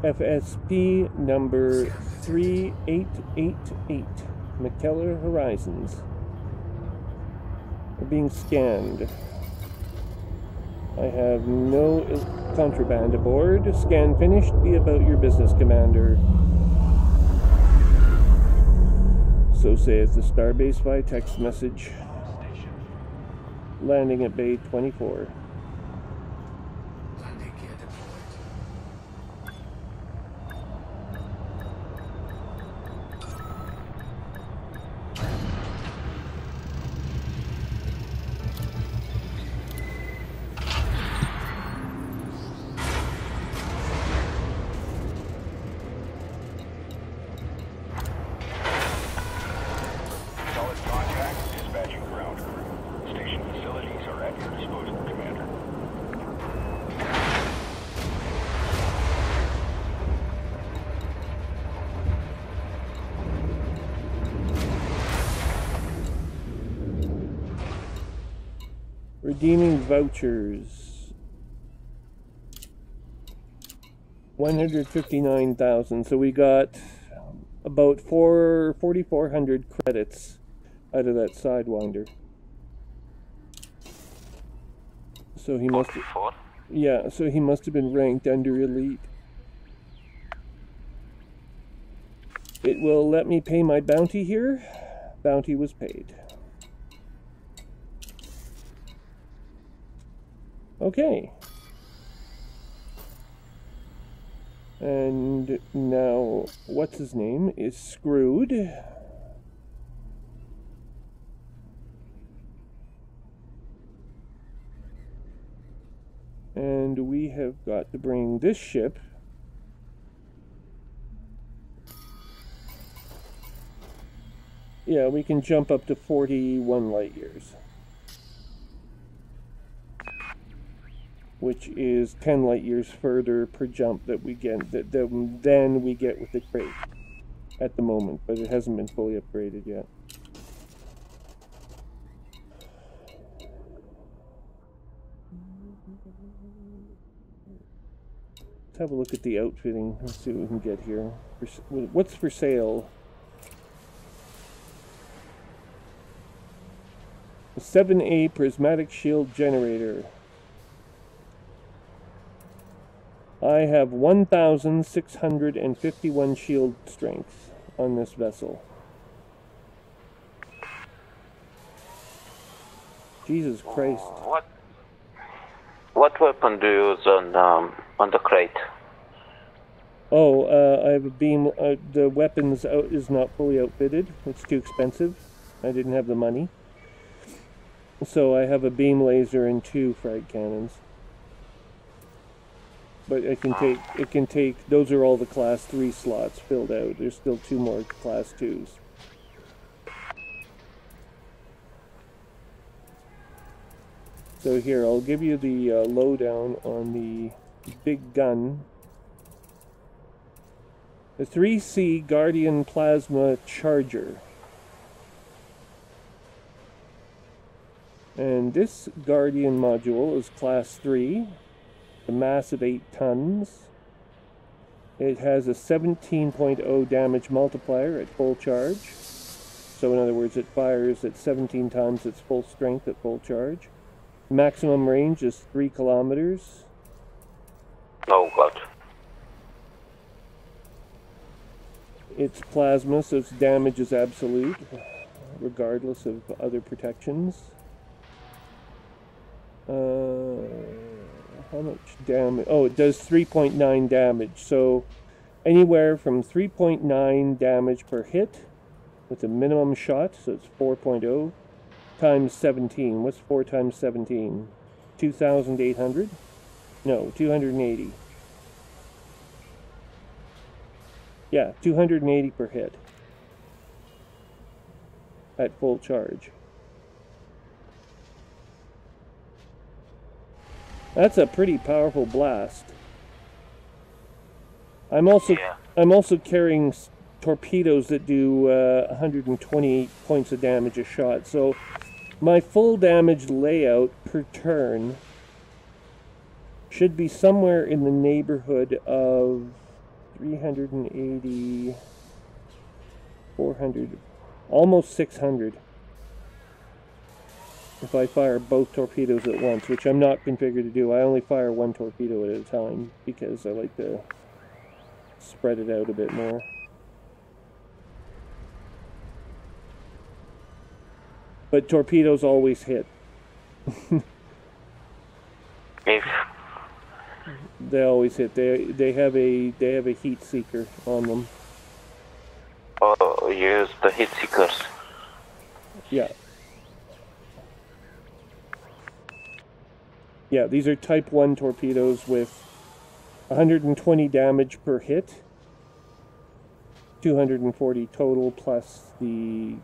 FSP number 3888, McKellar Horizons. We're being scanned. I have no contraband aboard. Scan finished. Be about your business, Commander. So saith the Starbase via text message. Landing at Bay 24. Landing gear deployed. Solid contact. Dispatching ground crew. Station facilities are at your disposal, Commander. Redeeming vouchers. 159,000. So we got about 4,400 credits out of that Sidewinder. So he must. 44. Yeah. So he must have been ranked under elite. It will let me pay my bounty here. Bounty was paid. Okay. And now, what's his name is screwed. And we have got to bring this ship we can jump up to 41 light years, which is 10 light years further per jump that we get than we get with the crate at the moment, but it hasn't been fully upgraded yet. Let's have a look at the outfitting. Let's see what we can get here. What's for sale? A 7A prismatic shield generator. I have 1,651 shield strength on this vessel. Jesus Christ. What weapon do you use on the crate? Oh, I have a beam. The weapons is not fully outfitted. It's too expensive. I didn't have the money. So I have a beam laser and 2 frag cannons. But it can take, those are all the class 3 slots filled out. There's still 2 more class 2s. So here, I'll give you the lowdown on the big gun. The 3C Guardian Plasma Charger. And this Guardian module is class 3. A mass of 8 tons. It has a 17.0 damage multiplier at full charge. So in other words, it fires at 17 times its full strength at full charge. Maximum range is 3 kilometers. Oh God. It's plasma, so its damage is absolute, regardless of other protections. How much damage? Oh, it does 3.9 damage. So anywhere from 3.9 damage per hit with a minimum shot, so it's 4.0 times 17. What's 4 times 17? 2,800? No, 280. Yeah, 280 per hit at full charge. That's a pretty powerful blast. I'm also carrying torpedoes that do 128 points of damage a shot. So my full damage layout per turn should be somewhere in the neighborhood of 380, 400, almost 600. If I fire both torpedoes at once, which I'm not configured to do. I only fire one torpedo at a time because I like to spread it out a bit more. But torpedoes always hit. If They always hit. They have a heat seeker on them. use the heat seekers. Yeah. Yeah, these are Type 1 torpedoes with 120 damage per hit, 240 total plus the...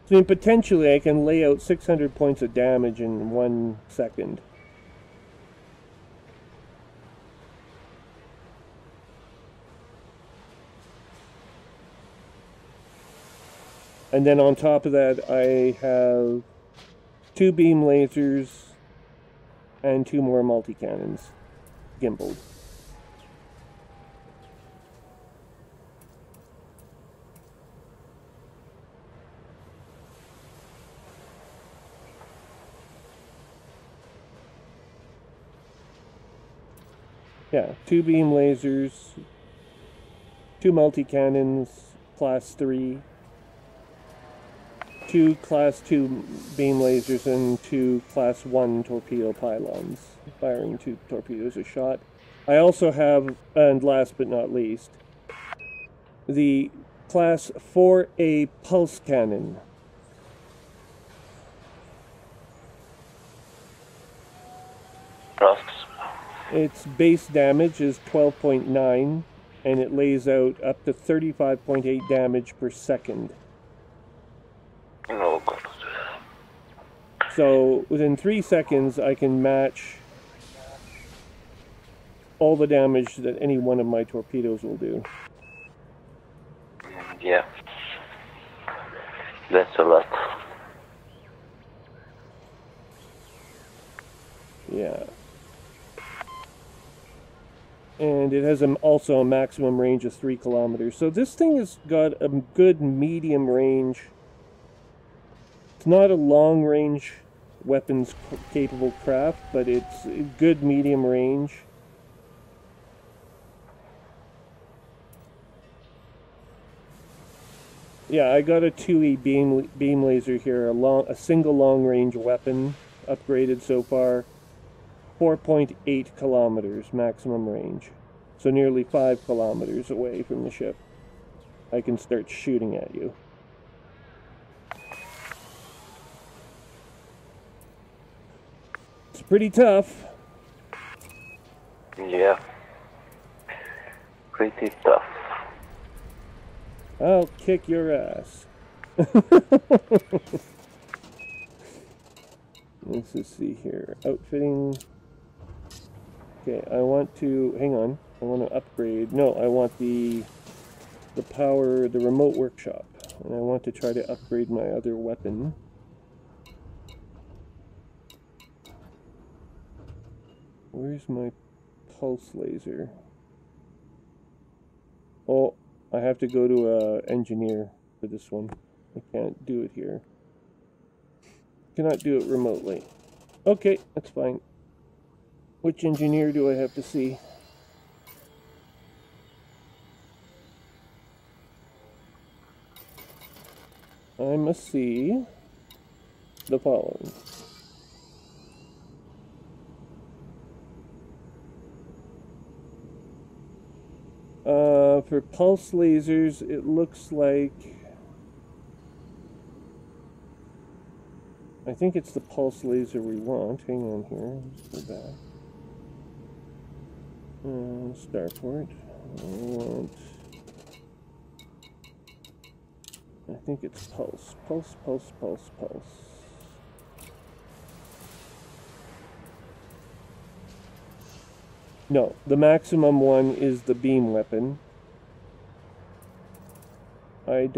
So I mean, potentially I can lay out 600 points of damage in 1 second. And then on top of that, I have 2 beam lasers and 2 more multi-cannons, gimbaled. Yeah, 2 beam lasers, 2 multi-cannons, class 3, 2 class 2 beam lasers, and 2 class 1 torpedo pylons, firing 2 torpedoes a shot. I also have, and last but not least, the class 4A pulse cannon. Its base damage is 12.9, and it lays out up to 35.8 damage per second. Oh god. So within 3 seconds, I can match all the damage that any one of my torpedoes will do. Yeah. That's a lot. Yeah. And it has also a maximum range of 3 kilometers. So this thing has got a good medium range. It's not a long range weapons capable craft, but it's a good medium range. Yeah, I got a 2E beam laser here, a single long range weapon, upgraded so far. 4.8 kilometers maximum range. So nearly 5 kilometers away from the ship. I can start shooting at you. It's pretty tough. Yeah. Pretty tough. I'll kick your ass. Let's just see here. Outfitting. Okay, I want to, hang on, I want to upgrade, no, I want the power, the remote workshop, and I want to try to upgrade my other weapon. Where's my pulse laser? Oh, I have to go to a engineer for this one. I can't do it here. Cannot do it remotely. Okay, that's fine. Which engineer do I have to see? I must see the following. For pulse lasers, it looks like I think it's the pulse laser we want. Hang on here. Let's go back. Starport. I think it's pulse. Pulse, pulse, pulse, pulse. No, the maximum one is the beam weapon. I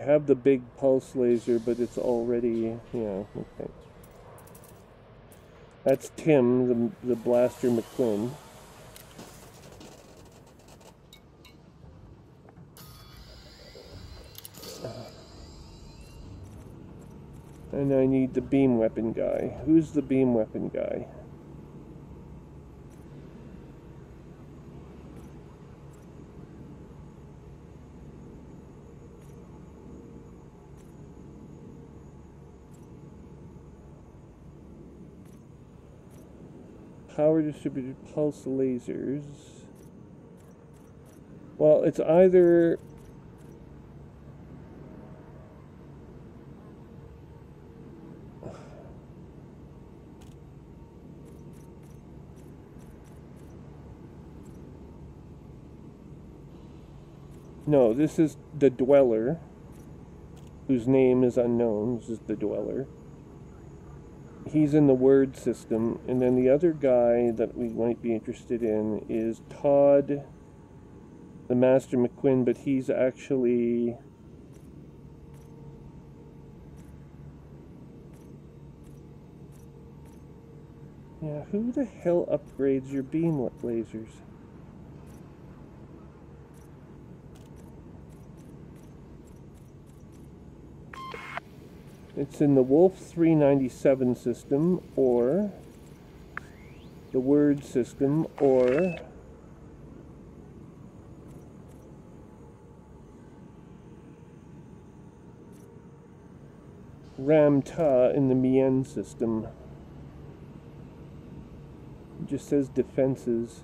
have the big pulse laser, but it's already, yeah, okay. That's Tim, the Blaster McQuinn. And I need the beam weapon guy. Who's the beam weapon guy? Power distributed pulse lasers. Well, it's either... No, this is the Dweller, whose name is unknown. This is the Dweller. He's in the word system, and then the other guy that we might be interested in is Todd, the Master McQuinn, but he's actually... Yeah, who the hell upgrades your beam lasers? It's in the Wolf 397 system, or the Word system, or Ramta in the Mien system. It just says defenses.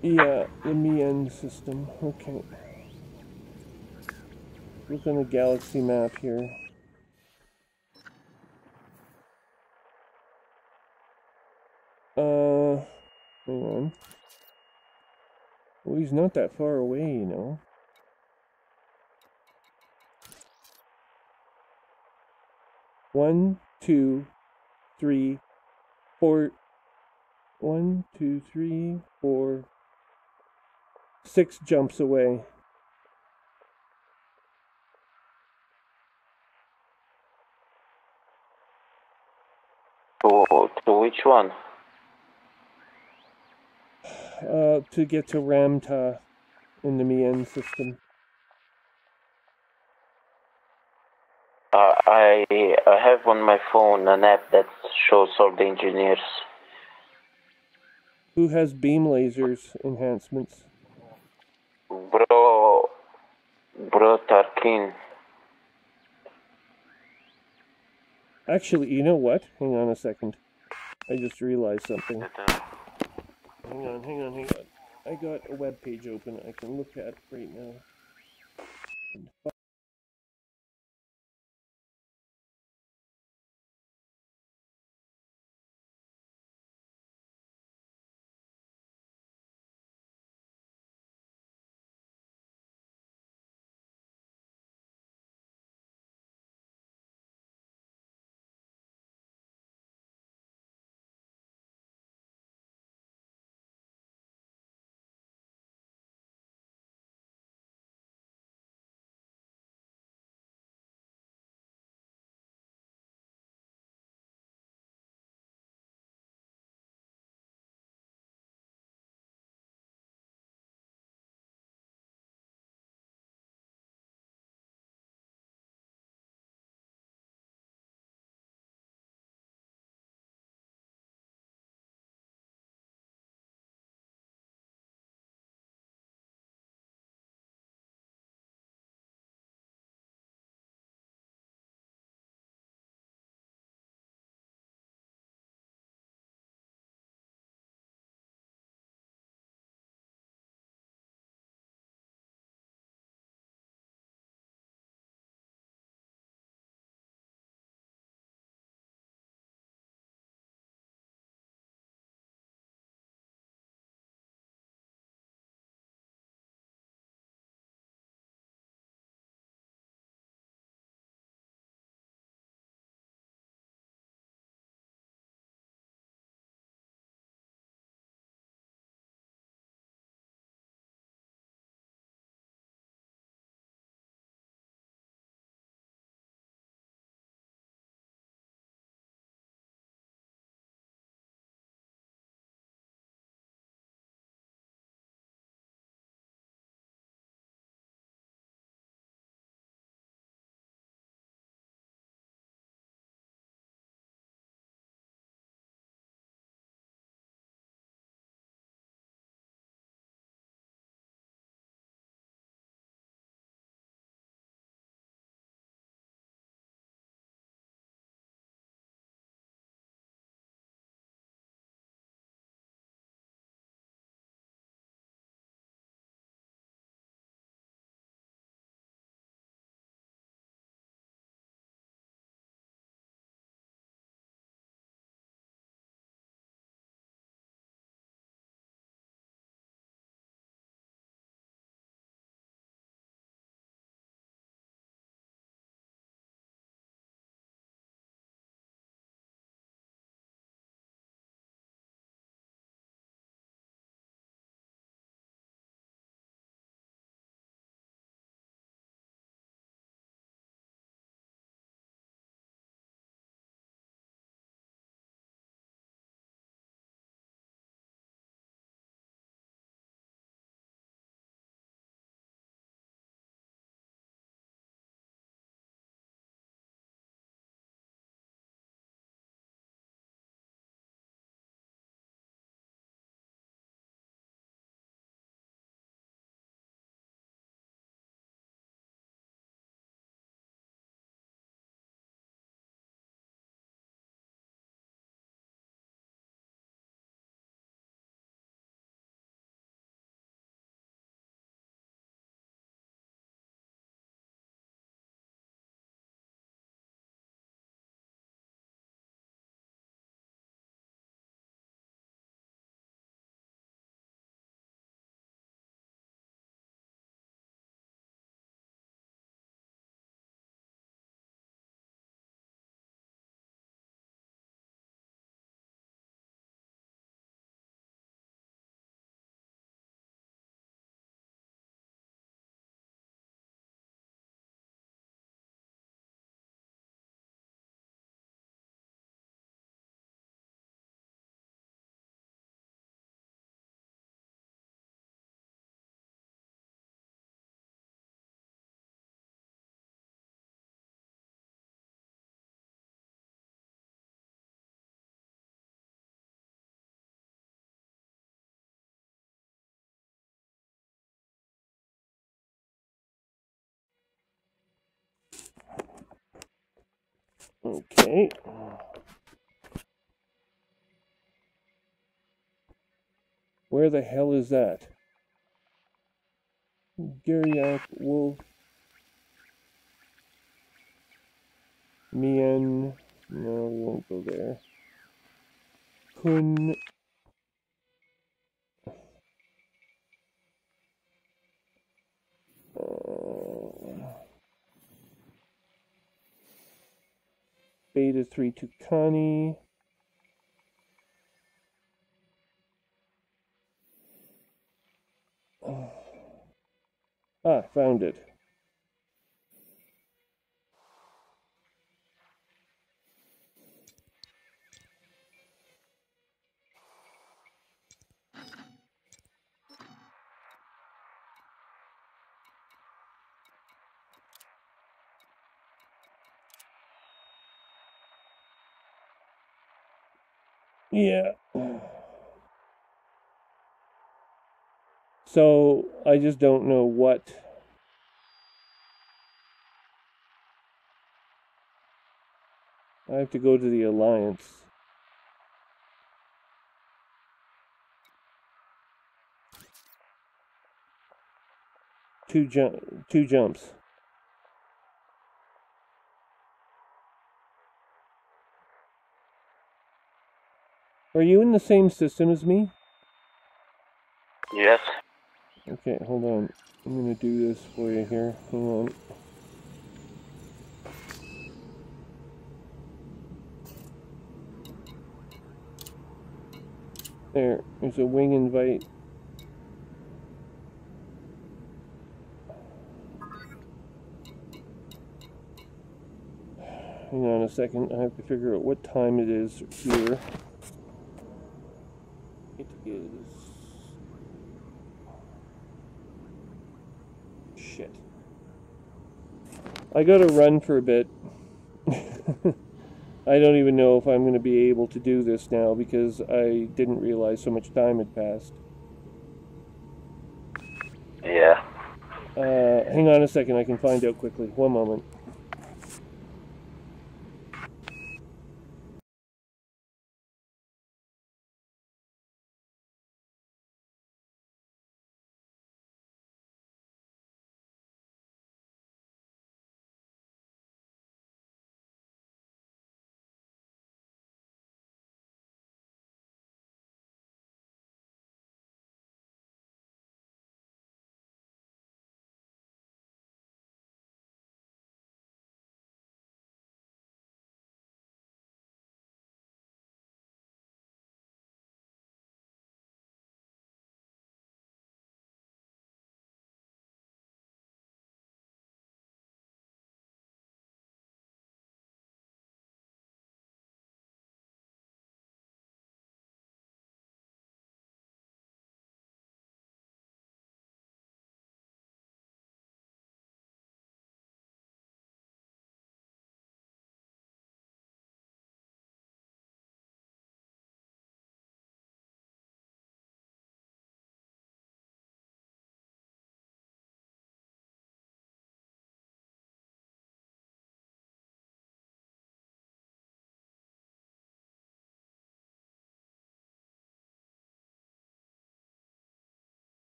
Yeah, the Mien system. Okay. Look on the galaxy map here. Hang on. Well, he's not that far away, you know. One, two, three, four. 1, 2, 3, 4, 6 jumps away. To which one? To get to Ramta in the Mien system. I have on my phone an app that shows all the engineers. Who has beam lasers enhancements? Bro Tarkin. Actually, you know what? Hang on a second. I just realized something. Hang on. I got a web page open I can look at right now. Okay. Where the hell is that? Garyak, Wolf, Mian. No, we won't go there. Kun. Beta 3 Tukani. Ah, found it. Yeah. So, I just don't know what. I have to go to the Alliance. Two jumps. Are you in the same system as me? Yes. Okay, hold on. I'm gonna do this for you here. Hang on. There's a wing invite. Hang on a second. I have to figure out what time it is here. It is. Shit. I gotta run for a bit. I don't even know if I'm going to be able to do this now because I didn't realize so much time had passed. Yeah. Hang on a second, I can find out quickly. One moment.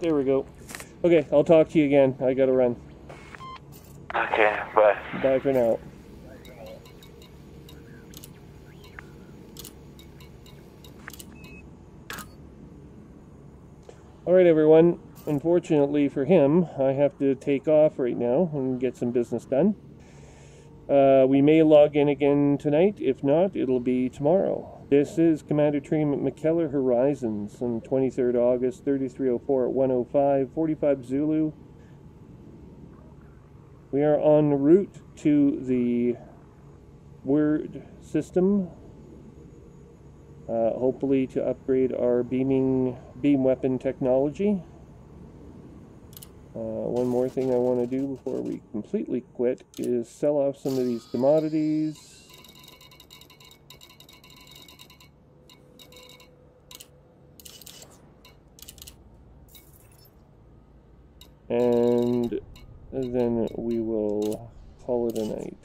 There we go. Okay, I'll talk to you again. I gotta run. Okay, bye. Bye for now. Alright everyone, unfortunately for him, I have to take off right now and get some business done. We may log in again tonight. If not, it'll be tomorrow. This is Commander Trium at McKellar Horizons on 23rd August, 3304 at 105, 45 Zulu. We are en route to the Word system, hopefully to upgrade our beam weapon technology. One more thing I want to do before we completely quit is sell off some of these commodities. And then we will call it a night.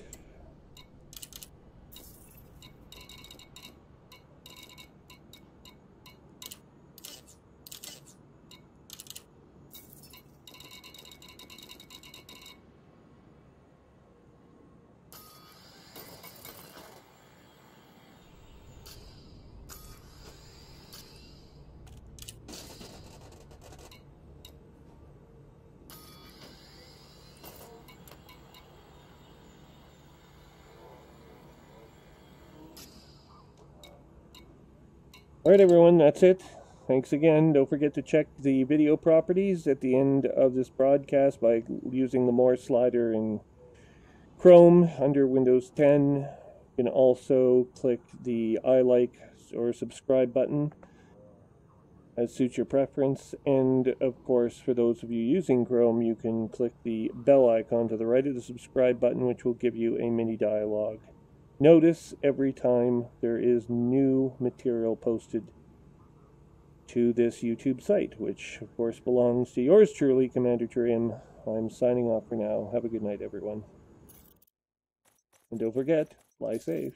Alright everyone, that's it. Thanks again. Don't forget to check the video properties at the end of this broadcast by using the more slider in Chrome under Windows 10. You can also click the I like or subscribe button as suits your preference. And of course, for those of you using Chrome, you can click the bell icon to the right of the subscribe button, which will give you a mini dialogue. Notice every time there is new material posted to this YouTube site, which of course belongs to yours truly, Commander Trium. I'm signing off for now. Have a good night, everyone. And don't forget, fly safe.